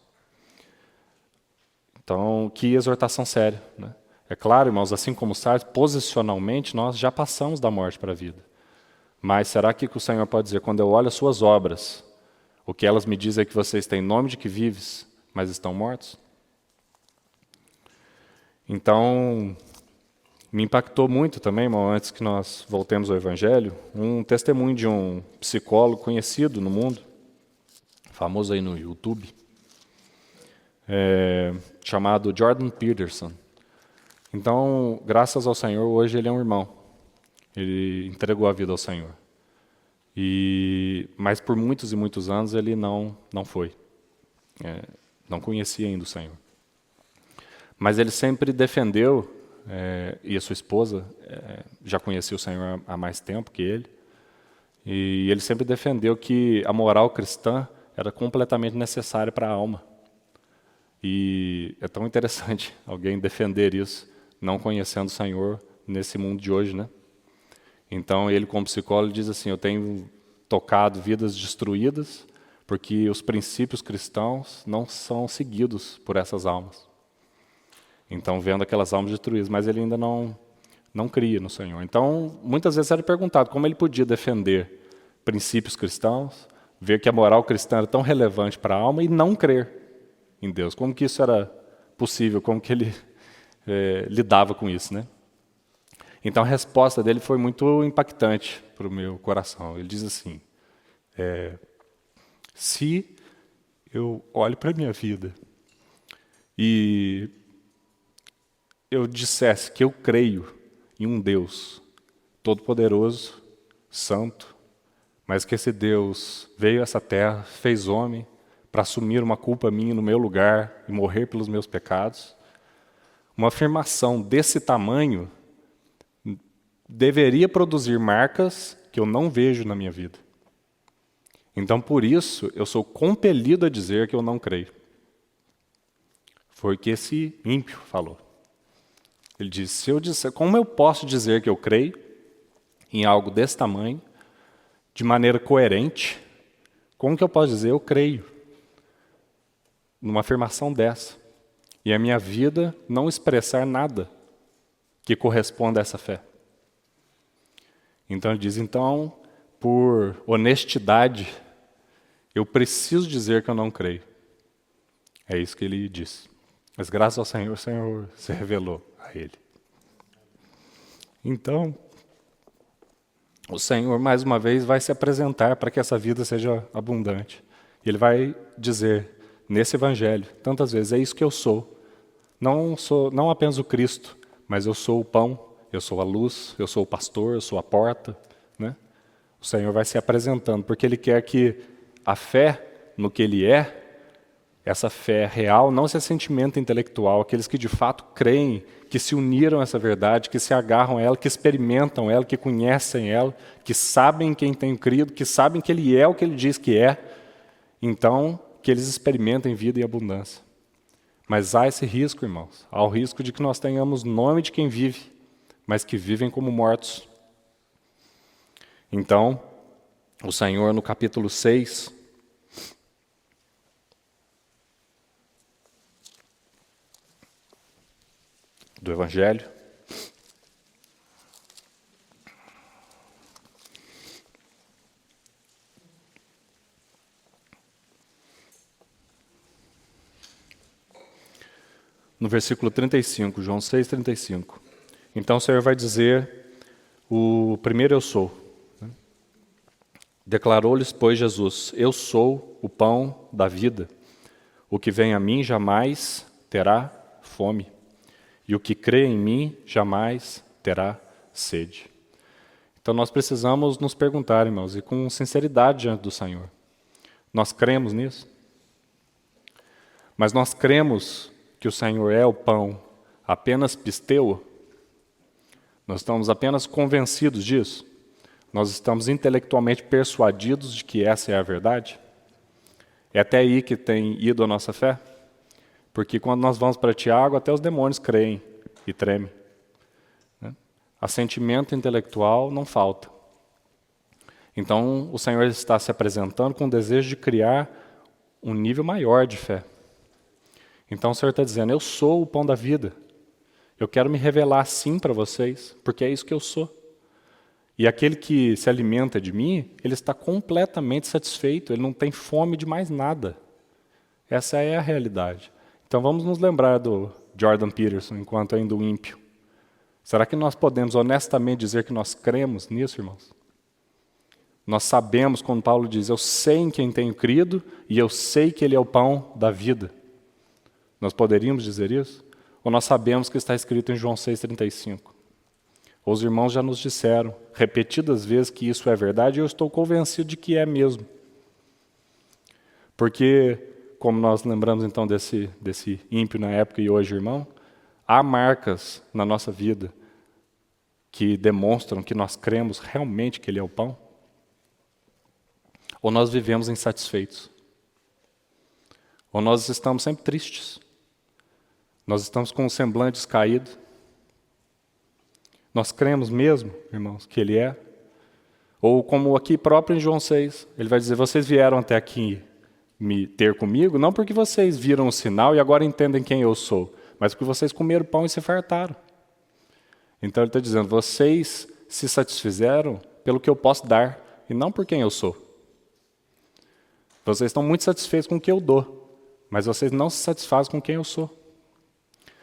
Então, que exortação séria, né? É claro, irmãos, assim como Sardes, posicionalmente, nós já passamos da morte para a vida. Mas será que o Senhor pode dizer, quando eu olho as suas obras, o que elas me dizem é que vocês têm nome de que vives, mas estão mortos. Então, me impactou muito também, irmão, antes que nós voltemos ao Evangelho, um testemunho de um psicólogo conhecido no mundo, famoso aí no YouTube, chamado Jordan Peterson. Então, graças ao Senhor, hoje ele é um irmão. Ele entregou a vida ao Senhor. Mas por muitos e muitos anos ele não foi. Não conhecia ainda o Senhor. Mas ele sempre defendeu, e a sua esposa já conhecia o Senhor há mais tempo que ele, e ele sempre defendeu que a moral cristã era completamente necessária para a alma. E é tão interessante alguém defender isso, não conhecendo o Senhor nesse mundo de hoje, né? Então ele, como psicólogo, diz assim: eu tenho tocado vidas destruídas porque os princípios cristãos não são seguidos por essas almas. Então, vendo aquelas almas destruídas, mas ele ainda não cria no Senhor. Então, muitas vezes era perguntado como ele podia defender princípios cristãos, ver que a moral cristã era tão relevante para a alma e não crer em Deus. Como que isso era possível? Como que ele lidava com isso, né? Então, a resposta dele foi muito impactante para o meu coração. Ele diz assim: se eu olho para a minha vida e eu dissesse que eu creio em um Deus todo-poderoso, santo, mas que esse Deus veio a essa terra, fez homem, para assumir uma culpa minha no meu lugar e morrer pelos meus pecados, uma afirmação desse tamanho deveria produzir marcas que eu não vejo na minha vida. Então, por isso, eu sou compelido a dizer que eu não creio. Foi o que esse ímpio falou. Ele disse: se eu disser, como eu posso dizer que eu creio em algo desse tamanho, de maneira coerente, como que eu posso dizer eu creio numa afirmação dessa? E a minha vida não expressar nada que corresponda a essa fé. Então ele diz: então, por honestidade, eu preciso dizer que eu não creio. É isso que ele disse. Mas graças ao Senhor, o Senhor se revelou a ele. Então, o Senhor, mais uma vez, vai se apresentar para que essa vida seja abundante. E Ele vai dizer, nesse Evangelho, tantas vezes: é isso que eu sou. Não apenas o Cristo, mas eu sou o pão, eu sou a luz, eu sou o pastor, eu sou a porta, né? O Senhor vai se apresentando, porque Ele quer que a fé no que Ele é, essa fé real, não esse sentimento intelectual, aqueles que de fato creem, que se uniram a essa verdade, que se agarram a ela, que experimentam ela, que conhecem ela, que sabem quem tem crido, que sabem que Ele é o que Ele diz que é, então que eles experimentem vida e abundância. Mas há esse risco, irmãos, há o risco de que nós tenhamos nome de quem vive, mas que vivem como mortos. Então, o Senhor, no capítulo 6, do Evangelho, no versículo 35, João 6, 35. Então o Senhor vai dizer o primeiro eu sou. Declarou-lhes, pois, Jesus: eu sou o pão da vida. O que vem a mim jamais terá fome. E o que crê em mim jamais terá sede. Então nós precisamos nos perguntar, irmãos, e com sinceridade diante do Senhor: nós cremos nisso? Mas nós cremos que o Senhor é o pão apenas pisteu? Nós estamos apenas convencidos disso? Nós estamos intelectualmente persuadidos de que essa é a verdade? É até aí que tem ido a nossa fé? Porque quando nós vamos para Tiago, até os demônios creem e tremem. Assentimento intelectual não falta. Então, o Senhor está se apresentando com o desejo de criar um nível maior de fé. Então, o Senhor está dizendo: eu sou o pão da vida. Eu quero me revelar assim para vocês, porque é isso que eu sou. E aquele que se alimenta de mim, ele está completamente satisfeito, ele não tem fome de mais nada. Essa é a realidade. Então vamos nos lembrar do Jordan Peterson, enquanto ainda um ímpio. Será que nós podemos honestamente dizer que nós cremos nisso, irmãos? Nós sabemos, quando Paulo diz, eu sei em quem tenho crido e eu sei que Ele é o pão da vida. Nós poderíamos dizer isso? Ou nós sabemos que está escrito em João 6,35? Os irmãos já nos disseram repetidas vezes que isso é verdade e eu estou convencido de que é mesmo. Porque, como nós lembramos então desse ímpio na época e hoje, irmão, há marcas na nossa vida que demonstram que nós cremos realmente que Ele é o pão? Ou nós vivemos insatisfeitos? Ou nós estamos sempre tristes? Nós estamos com um semblante caído? Nós cremos mesmo, irmãos, que Ele é? Ou como aqui próprio em João 6, Ele vai dizer, vocês vieram até aqui me ter comigo, não porque vocês viram o sinal e agora entendem quem eu sou, mas porque vocês comeram pão e se fartaram. Então Ele está dizendo, vocês se satisfizeram pelo que eu posso dar e não por quem eu sou. Vocês estão muito satisfeitos com o que eu dou, mas vocês não se satisfazem com quem eu sou.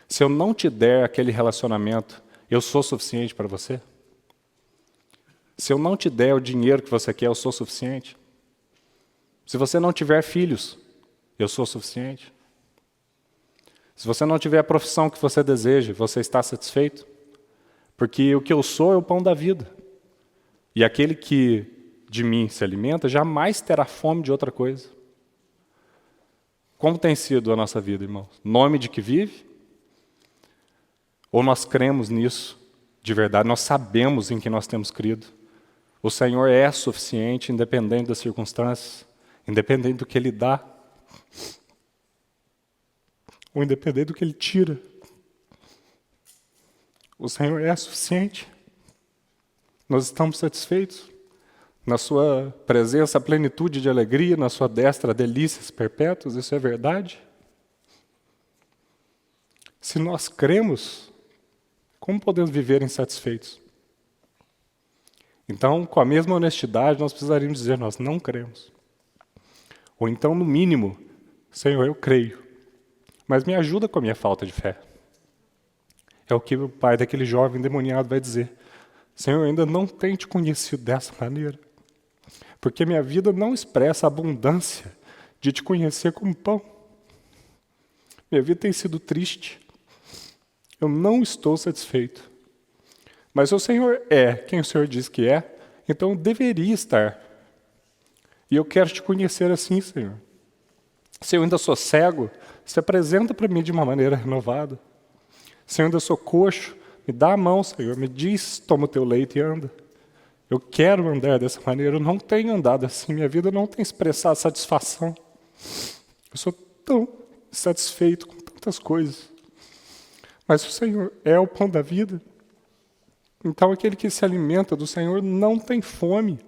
Se eu não te der aquele relacionamento, eu sou suficiente para você? Se eu não te der o dinheiro que você quer, eu sou suficiente? Se você não tiver filhos, eu sou suficiente? Se você não tiver a profissão que você deseja, você está satisfeito? Porque o que eu sou é o pão da vida. E aquele que de mim se alimenta, jamais terá fome de outra coisa. Como tem sido a nossa vida, irmãos? Nome de que vive? Ou nós cremos nisso de verdade? Nós sabemos em que nós temos crido. O Senhor é suficiente, independente das circunstâncias, independente do que Ele dá, ou independente do que Ele tira. O Senhor é suficiente. Nós estamos satisfeitos. Na sua presença, a plenitude de alegria, na sua destra, delícias perpétuas, isso é verdade? Se nós cremos, como podemos viver insatisfeitos? Então, com a mesma honestidade, nós precisaríamos dizer, nós não cremos. Ou então, no mínimo, Senhor, eu creio, mas me ajuda com a minha falta de fé. É o que o pai daquele jovem endemoniado vai dizer. Senhor, eu ainda não tenho te conhecido dessa maneira. Porque minha vida não expressa a abundância de te conhecer como pão. Minha vida tem sido triste. Eu não estou satisfeito. Mas o Senhor é quem o Senhor diz que é, então eu deveria estar. E eu quero te conhecer assim, Senhor. Se eu ainda sou cego, se apresenta para mim de uma maneira renovada. Se eu ainda sou coxo, me dá a mão, Senhor, me diz, toma o teu leite e anda. Eu quero andar dessa maneira, eu não tenho andado assim, minha vida não tem expressado satisfação. Eu sou tão insatisfeito com tantas coisas. Mas o Senhor é o pão da vida. Então aquele que se alimenta do Senhor não tem fome.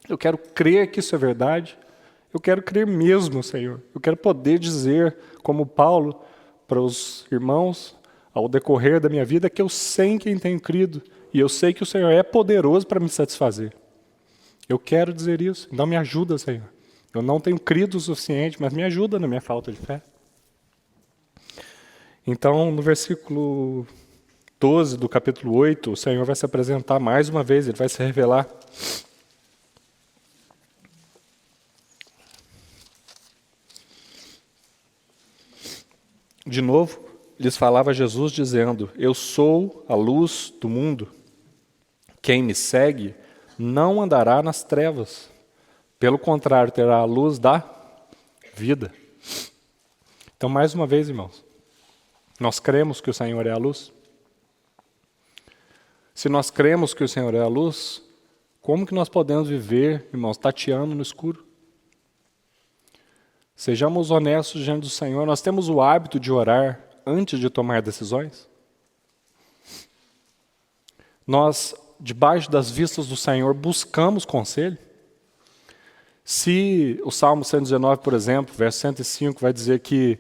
Eu quero crer que isso é verdade. Eu quero crer mesmo, Senhor. Eu quero poder dizer, como Paulo, para os irmãos, ao decorrer da minha vida, que eu sei em quem tenho crido. E eu sei que o Senhor é poderoso para me satisfazer. Eu quero dizer isso. Então me ajuda, Senhor. Eu não tenho crido o suficiente, mas me ajuda na minha falta de fé. Então, no versículo 12 do capítulo 8, o Senhor vai se apresentar mais uma vez, Ele vai se revelar. De novo, lhes falava Jesus dizendo, eu sou a luz do mundo. Quem me segue não andará nas trevas. Pelo contrário, terá a luz da vida. Então, mais uma vez, irmãos, nós cremos que o Senhor é a luz? Se nós cremos que o Senhor é a luz, como que nós podemos viver, irmãos, tateando no escuro? Sejamos honestos diante do Senhor. Nós temos o hábito de orar antes de tomar decisões? Nós, debaixo das vistas do Senhor, buscamos conselho? Se o Salmo 119, por exemplo, verso 105, vai dizer que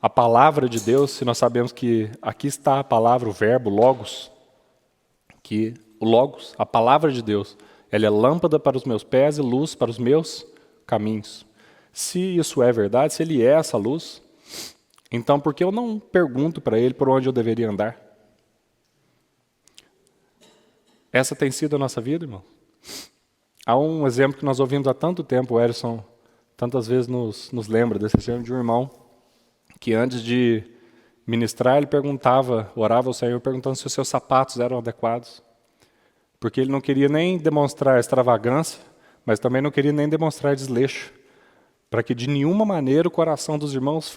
a palavra de Deus, se nós sabemos que aqui está a palavra, o verbo, logos, que o logos, a palavra de Deus, ela é lâmpada para os meus pés e luz para os meus caminhos. Se isso é verdade, se ele é essa luz, então por que eu não pergunto para ele por onde eu deveria andar? Essa tem sido a nossa vida, irmão. Há um exemplo que nós ouvimos há tanto tempo, o Erison tantas vezes nos lembra desse exemplo de um irmão que antes de ministrar, ele orava ao Senhor perguntando se os seus sapatos eram adequados. Porque ele não queria nem demonstrar extravagância, mas também não queria nem demonstrar desleixo, para que de nenhuma maneira o coração dos irmãos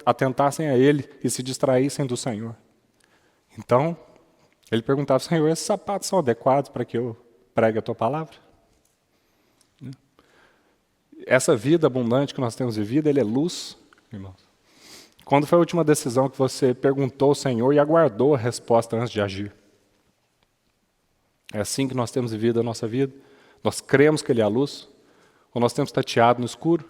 atentassem a ele e se distraíssem do Senhor. Então, ele perguntava, Senhor, esses sapatos são adequados para que eu pregue a tua palavra? Essa vida abundante que nós temos vivido, ele é luz, irmãos. Quando foi a última decisão que você perguntou ao Senhor e aguardou a resposta antes de agir? É assim que nós temos vivido a nossa vida? Nós cremos que ele é a luz? Ou nós temos tateado no escuro?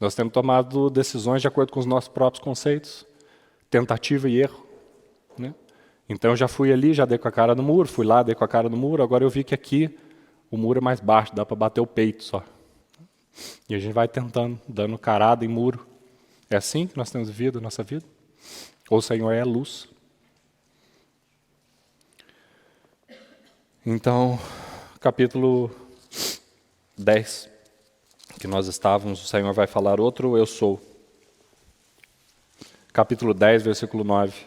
Nós temos tomado decisões de acordo com os nossos próprios conceitos? Tentativa e erro, né? Então eu já fui ali, já dei com a cara no muro, fui lá, dei com a cara no muro, agora eu vi que aqui o muro é mais baixo, dá para bater o peito só. E a gente vai tentando, dando carada em muro. É assim que nós temos vivido a nossa vida? Ou o Senhor é a luz? Então, capítulo 10, que nós estávamos, o Senhor vai falar outro eu sou. Capítulo 10, versículo 9.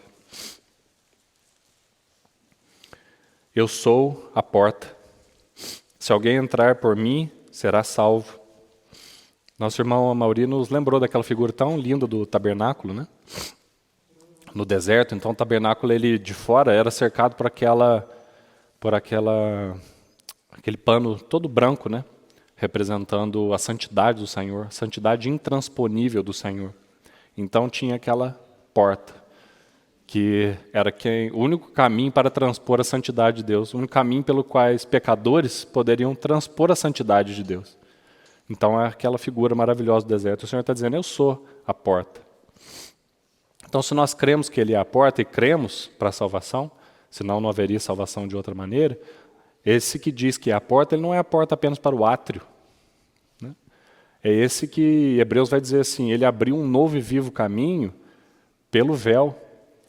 Eu sou a porta. Se alguém entrar por mim, será salvo. Nosso irmão Amauri nos lembrou daquela figura tão linda do tabernáculo, né? No deserto. Então o tabernáculo, ele de fora era cercado por aquele pano todo branco, né? Representando a santidade do Senhor, a santidade intransponível do Senhor. Então tinha aquela porta, que era o único caminho para transpor a santidade de Deus, o único caminho pelo qual os pecadores poderiam transpor a santidade de Deus. Então é aquela figura maravilhosa do deserto. O Senhor está dizendo, eu sou a porta. Então se nós cremos que Ele é a porta e cremos para a salvação, senão não haveria salvação de outra maneira, esse que diz que é a porta, ele não é a porta apenas para o átrio, né? É esse que Hebreus vai dizer assim, ele abriu um novo e vivo caminho pelo véu,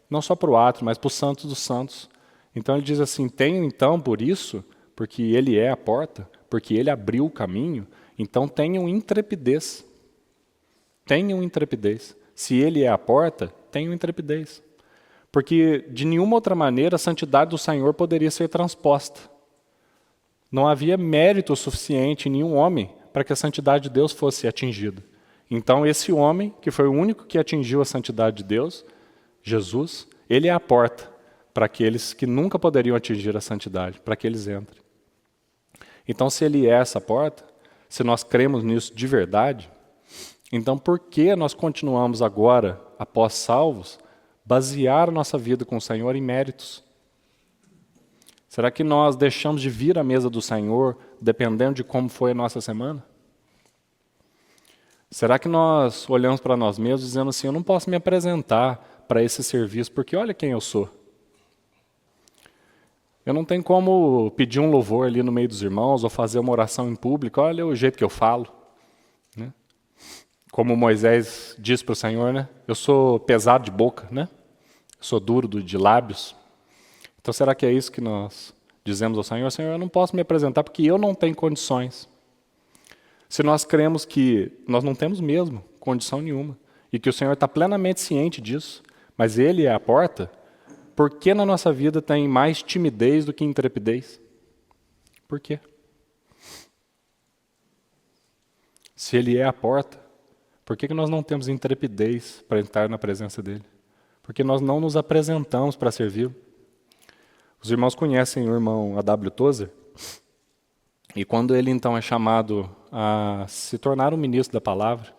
não só para o átrio, mas para os santos dos santos. Então ele diz assim, tenho então por isso, porque Ele é a porta, porque Ele abriu o caminho, então tenham intrepidez. Tenham intrepidez. Se Ele é a porta, tenham intrepidez. Porque de nenhuma outra maneira a santidade do Senhor poderia ser transposta. Não havia mérito suficiente em nenhum homem para que a santidade de Deus fosse atingida. Então esse homem, que foi o único que atingiu a santidade de Deus, Jesus, Ele é a porta para aqueles que nunca poderiam atingir a santidade, para que eles entrem. Então se Ele é essa porta, se nós cremos nisso de verdade, então por que nós continuamos agora, após salvos, basear a nossa vida com o Senhor em méritos? Será que nós deixamos de vir à mesa do Senhor dependendo de como foi a nossa semana? Será que nós olhamos para nós mesmos dizendo assim, eu não posso me apresentar para esse serviço porque olha quem eu sou? Eu não tenho como pedir um louvor ali no meio dos irmãos ou fazer uma oração em público, olha o jeito que eu falo, né? Como Moisés disse para o Senhor, né? Eu sou pesado de boca, né? Eu sou duro de lábios. Então será que é isso que nós dizemos ao Senhor? Senhor, eu não posso me apresentar porque eu não tenho condições. Se nós cremos que nós não temos mesmo condição nenhuma e que o Senhor está plenamente ciente disso, mas Ele é a porta, por que na nossa vida tem mais timidez do que intrepidez? Por quê? Se Ele é a porta, por que nós não temos intrepidez para entrar na presença dEle? Porque nós não nos apresentamos para servi-lo. Os irmãos conhecem o irmão A.W. Tozer, e quando ele então é chamado a se tornar um ministro da palavra,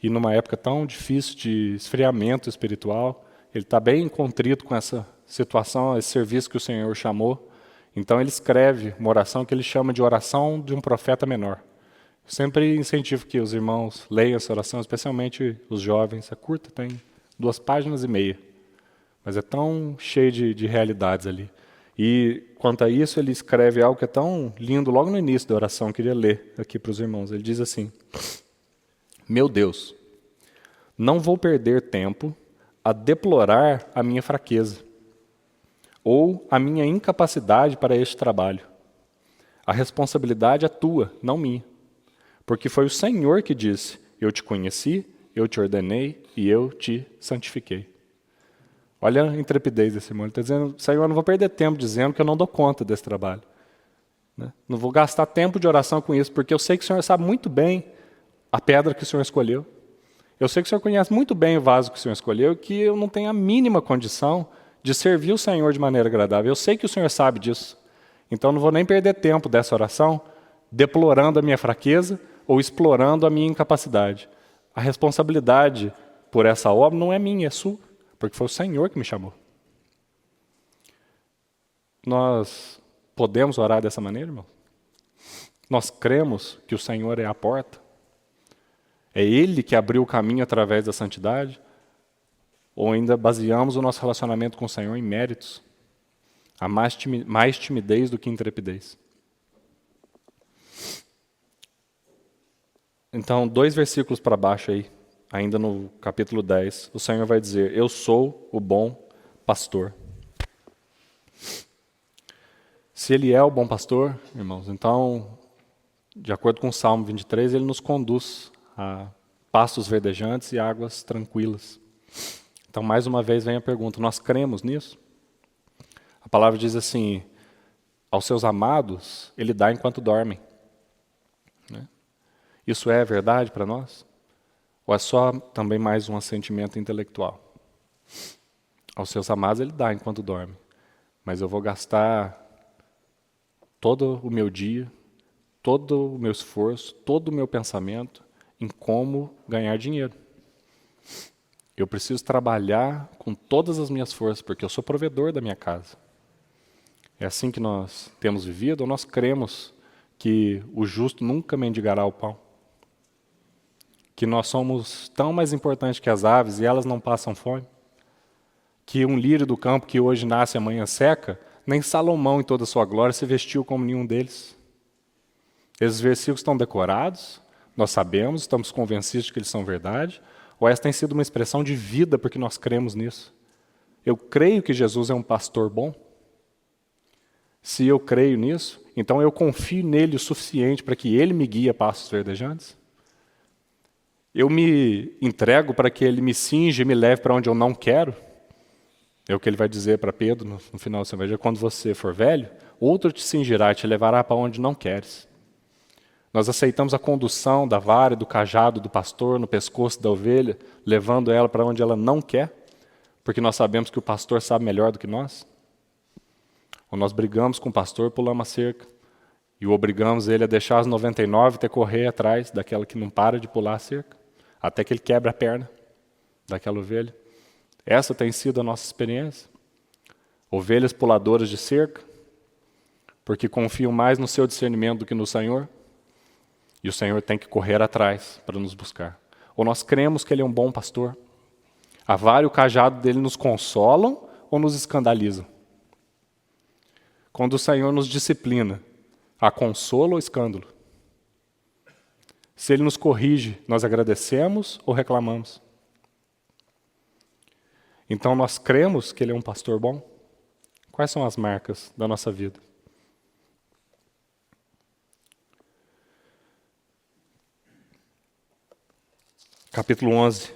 e numa época tão difícil de esfriamento espiritual, ele está bem contrito com essa situação, esse serviço que o Senhor chamou. Então ele escreve uma oração que ele chama de oração de um profeta menor. Eu sempre incentivo que os irmãos leiam essa oração, especialmente os jovens. É curta, tem 2 páginas e meia, mas é tão cheio de realidades ali. E quanto a isso, ele escreve algo que é tão lindo logo no início da oração, eu queria ler aqui para os irmãos. Ele diz assim, Meu Deus, não vou perder tempo a deplorar a minha fraqueza ou a minha incapacidade para este trabalho. A responsabilidade é tua, não minha. Porque foi o Senhor que disse, eu te conheci, eu te ordenei e eu te santifiquei. Olha a intrepidez desse irmão. Ele está dizendo, Senhor, eu não vou perder tempo dizendo que eu não dou conta desse trabalho. Não vou gastar tempo de oração com isso, porque eu sei que o Senhor sabe muito bem a pedra que o Senhor escolheu. Eu sei que o Senhor conhece muito bem o vaso que o Senhor escolheu e que eu não tenho a mínima condição de servir o Senhor de maneira agradável. Eu sei que o Senhor sabe disso. Então não vou nem perder tempo dessa oração deplorando a minha fraqueza ou explorando a minha incapacidade. A responsabilidade por essa obra não é minha, é sua, porque foi o Senhor que me chamou. Nós podemos orar dessa maneira, irmão? Nós cremos que o Senhor é a porta? É Ele que abriu o caminho através da santidade? Ou ainda baseamos o nosso relacionamento com o Senhor em méritos? Há mais timidez do que intrepidez. Então, 2 versículos para baixo aí, ainda no capítulo 10, o Senhor vai dizer, eu sou o bom pastor. Se Ele é o bom pastor, irmãos, então, de acordo com o Salmo 23, Ele nos conduz a pastos verdejantes e águas tranquilas. Então, mais uma vez, vem a pergunta, nós cremos nisso? A palavra diz assim, aos seus amados, Ele dá enquanto dormem. Isso é verdade para nós? Ou é só também mais um assentimento intelectual? Aos seus amados Ele dá enquanto dorme. Mas eu vou gastar todo o meu dia, todo o meu esforço, todo o meu pensamento em como ganhar dinheiro. Eu preciso trabalhar com todas as minhas forças, porque eu sou provedor da minha casa. É assim que nós temos vivido, ou nós cremos que o justo nunca mendigará o pão? Que nós somos tão mais importantes que as aves e elas não passam fome? Que um lírio do campo que hoje nasce e amanhã seca, nem Salomão em toda a sua glória se vestiu como nenhum deles. Esses versículos estão decorados, nós sabemos, estamos convencidos de que eles são verdade, ou essa tem sido uma expressão de vida porque nós cremos nisso? Eu creio que Jesus é um pastor bom. Se eu creio nisso, então eu confio nele o suficiente para que ele me guie a pastos verdejantes? Eu me entrego para que ele me cinge e me leve para onde eu não quero? É o que ele vai dizer para Pedro no final do seu evangelho. Quando você for velho, outro te cingirá e te levará para onde não queres. Nós aceitamos a condução da vara e do cajado do pastor no pescoço da ovelha, levando ela para onde ela não quer, porque nós sabemos que o pastor sabe melhor do que nós? Ou nós brigamos com o pastor, pulamos a cerca, e o obrigamos ele a deixar as 99 e ter correr atrás daquela que não para de pular a cerca, até que ele quebra a perna daquela ovelha. Essa tem sido a nossa experiência. Ovelhas puladoras de cerca, porque confiam mais no seu discernimento do que no Senhor, e o Senhor tem que correr atrás para nos buscar. Ou nós cremos que Ele é um bom pastor. A vara e o cajado dele nos consolam ou nos escandalizam? Quando o Senhor nos disciplina, há consolo ou escândalo? Se Ele nos corrige, nós agradecemos ou reclamamos? Então nós cremos que Ele é um pastor bom? Quais são as marcas da nossa vida? Capítulo 11.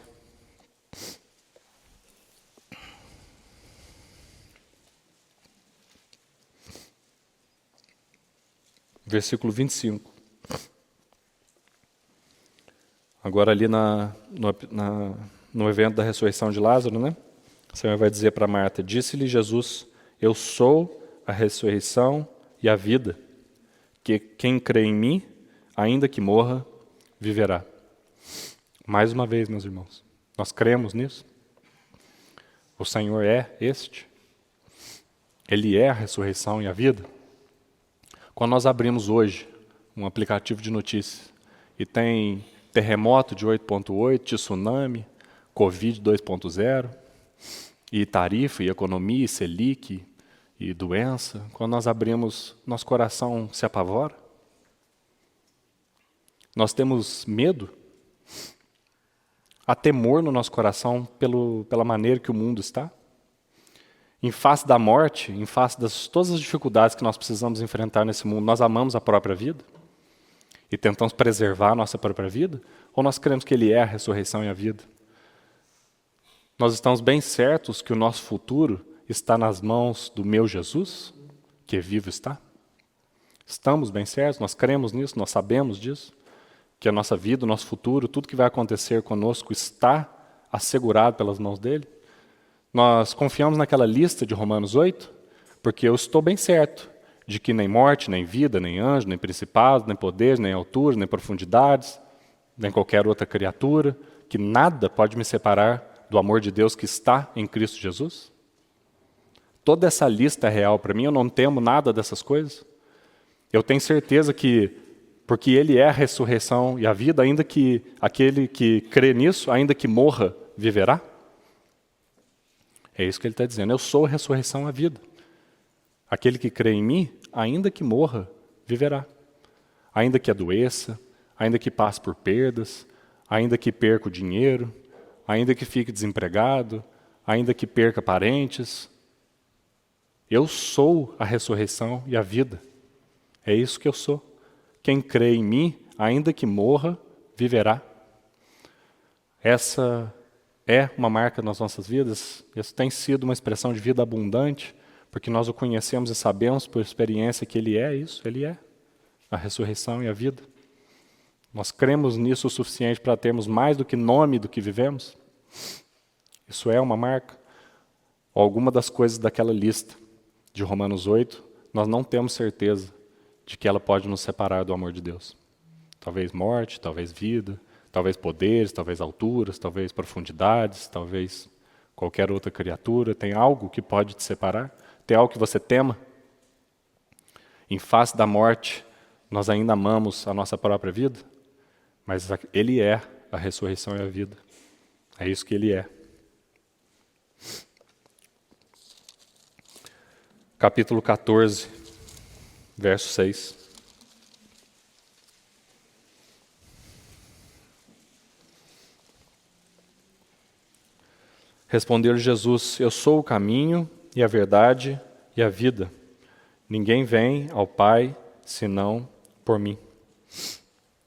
Versículo 25. Agora ali no evento da ressurreição de Lázaro, né? O Senhor vai dizer para Marta, disse-lhe Jesus, eu sou a ressurreição e a vida, que quem crê em mim, ainda que morra, viverá. Mais uma vez, meus irmãos, nós cremos nisso? O Senhor é este? Ele é a ressurreição e a vida? Quando nós abrimos hoje um aplicativo de notícias e tem terremoto de 8.8, tsunami, Covid 2.0, e tarifa, e economia, e Selic, e doença, quando nós abrimos, nosso coração se apavora? Nós temos medo? Há temor no nosso coração pela maneira que o mundo está? Em face da morte, em face de todas as dificuldades que nós precisamos enfrentar nesse mundo, nós amamos a própria vida? E tentamos preservar a nossa própria vida? Ou nós cremos que Ele é a ressurreição e a vida? Nós estamos bem certos que o nosso futuro está nas mãos do meu Jesus, que vivo está? Estamos bem certos? Nós cremos nisso? Nós sabemos disso? Que a nossa vida, o nosso futuro, tudo que vai acontecer conosco está assegurado pelas mãos dEle? Nós confiamos naquela lista de Romanos 8, porque eu estou bem certo de que nem morte, nem vida, nem anjo, nem principados, nem poderes, nem alturas, nem profundidades, nem qualquer outra criatura, que nada pode me separar do amor de Deus que está em Cristo Jesus? Toda essa lista é real para mim, eu não temo nada dessas coisas. Eu tenho certeza que, porque Ele é a ressurreição e a vida, ainda que aquele que crê nisso, ainda que morra, viverá? É isso que Ele está dizendo, eu sou a ressurreição e a vida. Aquele que crê em mim, ainda que morra, viverá. Ainda que adoeça, ainda que passe por perdas, ainda que perca o dinheiro, ainda que fique desempregado, ainda que perca parentes. Eu sou a ressurreição e a vida. É isso que eu sou. Quem crê em mim, ainda que morra, viverá. Essa é uma marca nas nossas vidas. Isso tem sido uma expressão de vida abundante, porque nós o conhecemos e sabemos por experiência que Ele é isso, Ele é a ressurreição e a vida. Nós cremos nisso o suficiente para termos mais do que nome do que vivemos? Isso é uma marca? Ou alguma das coisas daquela lista de Romanos 8, nós não temos certeza de que ela pode nos separar do amor de Deus. Talvez morte, talvez vida, talvez poderes, talvez alturas, talvez profundidades, talvez qualquer outra criatura. Tem algo que pode te separar? Tem algo que você tema? Em face da morte, nós ainda amamos a nossa própria vida? Mas Ele é a ressurreição e a vida. É isso que Ele é. Capítulo 14, verso 6. Respondeu-lhe Jesus: eu sou o caminho e a verdade e a vida. Ninguém vem ao Pai senão por mim.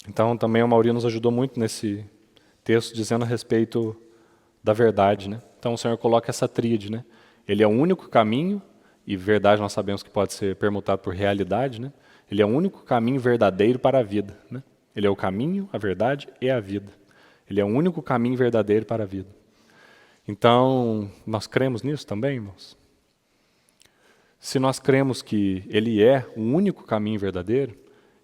Então, também o Mauri nos ajudou muito nesse texto, dizendo a respeito da verdade, né? Então, o Senhor coloca essa tríade, né? Ele é o único caminho, e verdade nós sabemos que pode ser permutado por realidade, né? Ele é o único caminho verdadeiro para a vida, né? Ele é o caminho, a verdade e a vida. Ele é o único caminho verdadeiro para a vida. Então, nós cremos nisso também, irmãos? Se nós cremos que Ele é o único caminho verdadeiro,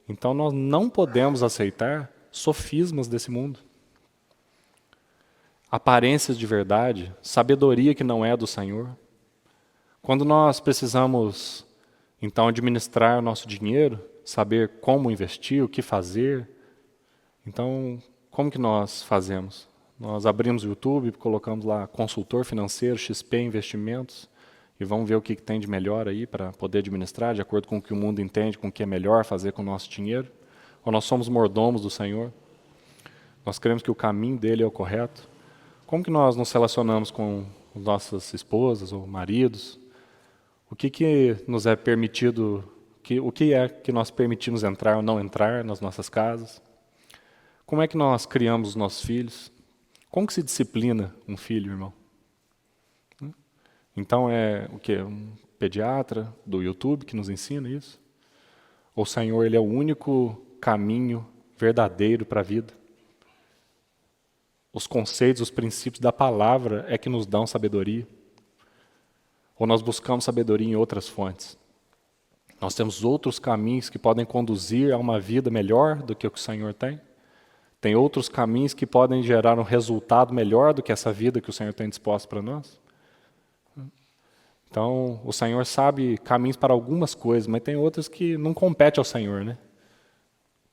então nós não podemos aceitar sofismas desse mundo. Aparências de verdade, sabedoria que não é do Senhor. Quando nós precisamos, então, administrar o nosso dinheiro, saber como investir, o que fazer, então, como que nós fazemos? Nós abrimos o YouTube, colocamos lá consultor financeiro, XP Investimentos, e vamos ver o que tem de melhor aí para poder administrar, de acordo com o que o mundo entende, com o que é melhor fazer com o nosso dinheiro. Ou nós somos mordomos do Senhor? Nós cremos que o caminho dele é o correto? Como que nós nos relacionamos com nossas esposas ou maridos? O que nos é permitido, o que é que nós permitimos entrar ou não entrar nas nossas casas? Como é que nós criamos os nossos filhos? Como que se disciplina um filho, irmão? Então é o quê? Um pediatra do YouTube que nos ensina isso? Ou o Senhor, Ele é o único caminho verdadeiro para a vida? Os conceitos, os princípios da palavra é que nos dão sabedoria? Ou nós buscamos sabedoria em outras fontes? Nós temos outros caminhos que podem conduzir a uma vida melhor do que o que o Senhor tem? Tem outros caminhos que podem gerar um resultado melhor do que essa vida que o Senhor tem disposto para nós? Então, o Senhor sabe caminhos para algumas coisas, mas tem outras que não competem ao Senhor, né?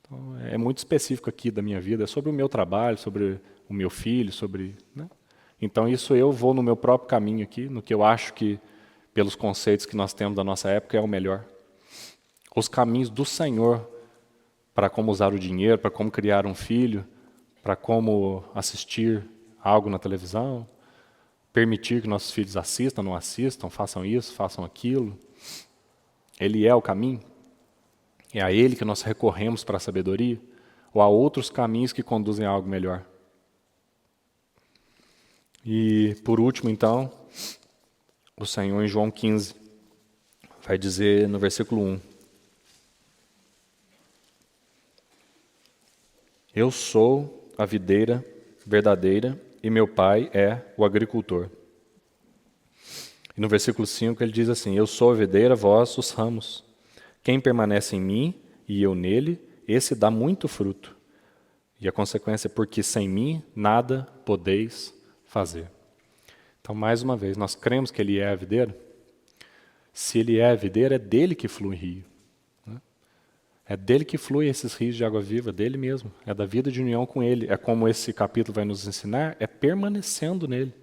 Então, é muito específico aqui da minha vida, é sobre o meu trabalho, sobre o meu filho, sobre... né? Então, isso eu vou no meu próprio caminho aqui, no que eu acho que, pelos conceitos que nós temos da nossa época, é o melhor. Os caminhos do Senhor para como usar o dinheiro, para como criar um filho, para como assistir algo na televisão, permitir que nossos filhos assistam, não assistam, façam isso, façam aquilo. Ele é o caminho? É a Ele que nós recorremos para a sabedoria? Ou há outros caminhos que conduzem a algo melhor? E, por último, então, o Senhor, em João 15, vai dizer no versículo 1, eu sou a videira verdadeira e meu pai é o agricultor. E no versículo 5 ele diz assim, eu sou a videira, vós os ramos. Quem permanece em mim e eu nele, esse dá muito fruto. E a consequência é porque sem mim nada podeis fazer. Então, mais uma vez, nós cremos que ele é a videira. Se ele é a videira, é dele que flui rio. É dele que flui esses rios de água viva, dele mesmo. É da vida de união com ele. É como esse capítulo vai nos ensinar, é permanecendo nele.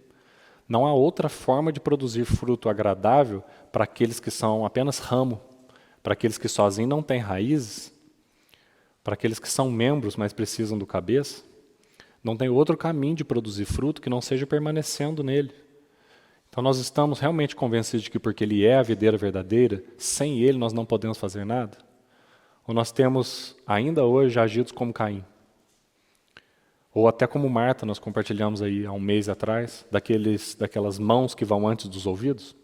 Não há outra forma de produzir fruto agradável para aqueles que são apenas ramo, para aqueles que sozinhos não têm raízes, para aqueles que são membros, mas precisam do cabeça. Não tem outro caminho de produzir fruto que não seja permanecendo nele. Então nós estamos realmente convencidos de que porque ele é a videira verdadeira, sem ele nós não podemos fazer nada? Ou nós temos, ainda hoje, agidos como Caim? Ou até como Marta, nós compartilhamos aí há um mês atrás, daquelas mãos que vão antes dos ouvidos?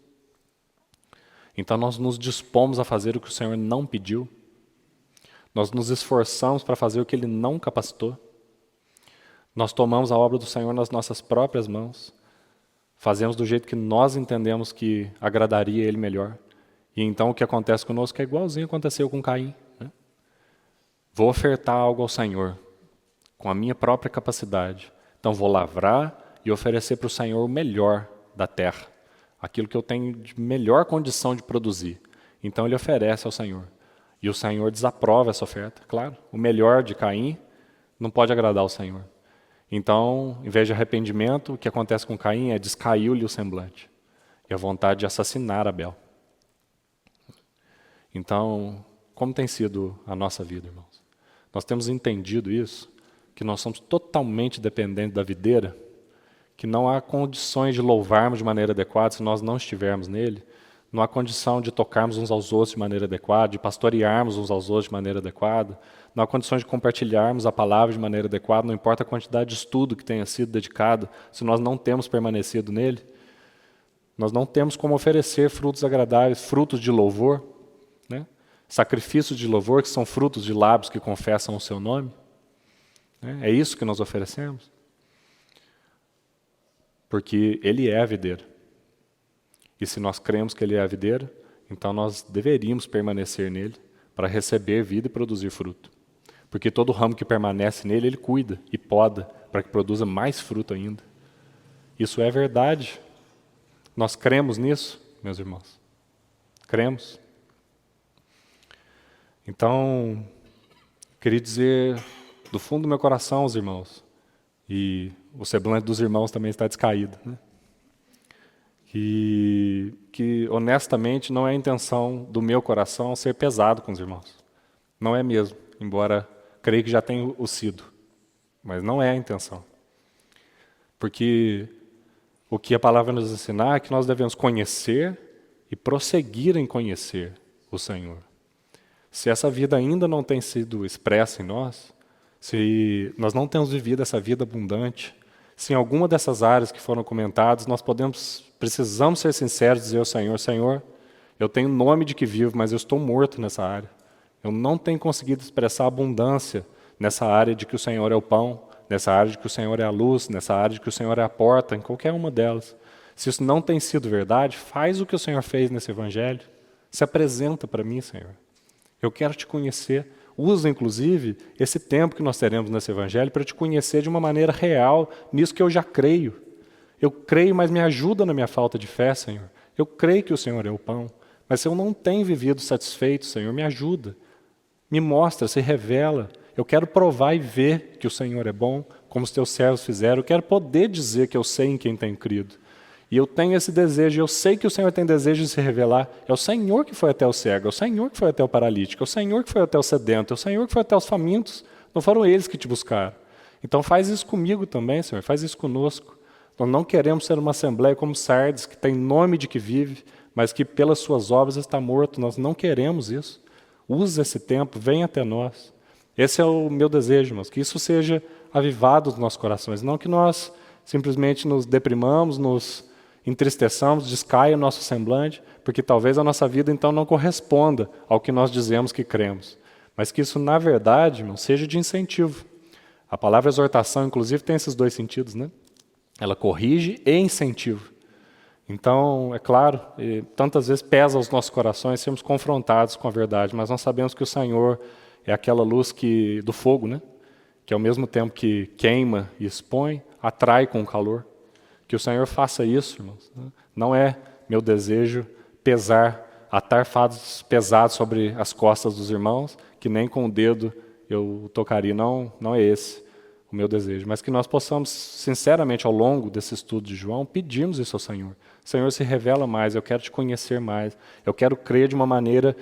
Então nós nos dispomos a fazer o que o Senhor não pediu. Nós nos esforçamos para fazer o que Ele não capacitou. Nós tomamos a obra do Senhor nas nossas próprias mãos. Fazemos do jeito que nós entendemos que agradaria Ele melhor. E então o que acontece conosco é igualzinho aconteceu com Caim. Vou ofertar algo ao Senhor, com a minha própria capacidade. Então vou lavrar e oferecer para o Senhor o melhor da terra. Aquilo que eu tenho de melhor condição de produzir. Então ele oferece ao Senhor. E o Senhor desaprova essa oferta. Claro, o melhor de Caim não pode agradar ao Senhor. Então, em vez de arrependimento, o que acontece com Caim é descaiu-lhe o semblante. E a vontade de assassinar Abel. Então, como tem sido a nossa vida, irmãos? Nós temos entendido isso, que nós somos totalmente dependentes da videira, que não há condições de louvarmos de maneira adequada se nós não estivermos nele, não há condição de tocarmos uns aos outros de maneira adequada, de pastorearmos uns aos outros de maneira adequada, não há condições de compartilharmos a palavra de maneira adequada, não importa a quantidade de estudo que tenha sido dedicado, se nós não temos permanecido nele, nós não temos como oferecer frutos agradáveis, frutos de louvor, né? Sacrifícios de louvor, que são frutos de lábios que confessam o seu nome. É isso que nós oferecemos. Porque Ele é a videira. E se nós cremos que Ele é a videira, então nós deveríamos permanecer nele para receber vida e produzir fruto. Porque todo ramo que permanece nele, Ele cuida e poda para que produza mais fruto ainda. Isso é verdade. Nós cremos nisso, meus irmãos. Cremos. Então, queria dizer do fundo do meu coração aos irmãos, e o semblante dos irmãos também está descaído, né? Que honestamente não é a intenção do meu coração ser pesado com os irmãos. Não é mesmo, embora creio que já tenha o sido. Mas não é a intenção. Porque o que a palavra nos ensinar é que nós devemos conhecer e prosseguir em conhecer o Senhor. Se essa vida ainda não tem sido expressa em nós, se nós não temos vivido essa vida abundante, se em alguma dessas áreas que foram comentadas, nós precisamos ser sinceros e dizer ao Senhor, Senhor, eu tenho nome de que vivo, mas eu estou morto nessa área. Eu não tenho conseguido expressar abundância nessa área de que o Senhor é o pão, nessa área de que o Senhor é a luz, nessa área de que o Senhor é a porta, em qualquer uma delas. Se isso não tem sido verdade, faz o que o Senhor fez nesse Evangelho. Se apresenta para mim, Senhor. Eu quero te conhecer. Usa, inclusive, esse tempo que nós teremos nesse Evangelho para te conhecer de uma maneira real, nisso que eu já creio. Eu creio, mas me ajuda na minha falta de fé, Senhor. Eu creio que o Senhor é o pão, mas se eu não tenho vivido satisfeito, Senhor, me ajuda. Me mostra, se revela. Eu quero provar e ver que o Senhor é bom, como os teus servos fizeram. Eu quero poder dizer que eu sei em quem tenho crido. E eu tenho esse desejo, eu sei que o Senhor tem desejo de se revelar. É o Senhor que foi até o cego, é o Senhor que foi até o paralítico, é o Senhor que foi até o sedento, é o Senhor que foi até os famintos. Não foram eles que te buscaram. Então faz isso comigo também, Senhor, faz isso conosco. Nós não queremos ser uma assembleia como Sardes, que tem nome de que vive, mas que pelas suas obras está morto. Nós não queremos isso. Use esse tempo, venha até nós. Esse é o meu desejo, irmãos, que isso seja avivado nos nossos corações, não que nós simplesmente nos deprimamos, nos entristeçamos, descaia o nosso semblante, porque talvez a nossa vida então não corresponda ao que nós dizemos que cremos, mas que isso, na verdade, irmão, seja de incentivo. A palavra exortação, inclusive, tem esses dois sentidos, né? Ela corrige e incentiva. Então, é claro, tantas vezes pesa aos nossos corações sermos confrontados com a verdade, mas nós sabemos que o Senhor é aquela luz do fogo, né? Que ao mesmo tempo que queima e expõe, atrai com o calor. Que o Senhor faça isso, irmãos. Não é meu desejo atar fardos pesados sobre as costas dos irmãos, que nem com o dedo eu tocaria. Não é esse o meu desejo. Mas que nós possamos, sinceramente, ao longo desse estudo de João, pedirmos isso ao Senhor. Senhor, se revela mais, eu quero te conhecer mais. Eu quero crer de uma maneira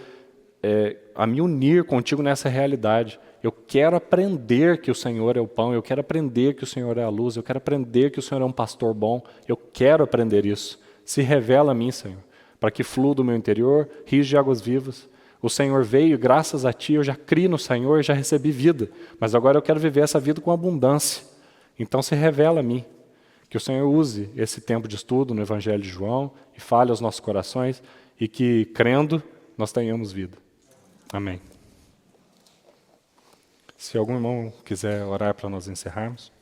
a me unir contigo nessa realidade. Eu quero aprender que o Senhor é o pão, eu quero aprender que o Senhor é a luz, eu quero aprender que o Senhor é um pastor bom, eu quero aprender isso. Se revela a mim, Senhor, para que flua do meu interior rios de águas vivas. O Senhor veio e graças a Ti eu já criei no Senhor e já recebi vida, mas agora eu quero viver essa vida com abundância. Então se revela a mim, que o Senhor use esse tempo de estudo no Evangelho de João e fale aos nossos corações e que, crendo, nós tenhamos vida. Amém. Se algum irmão quiser orar para nós encerrarmos.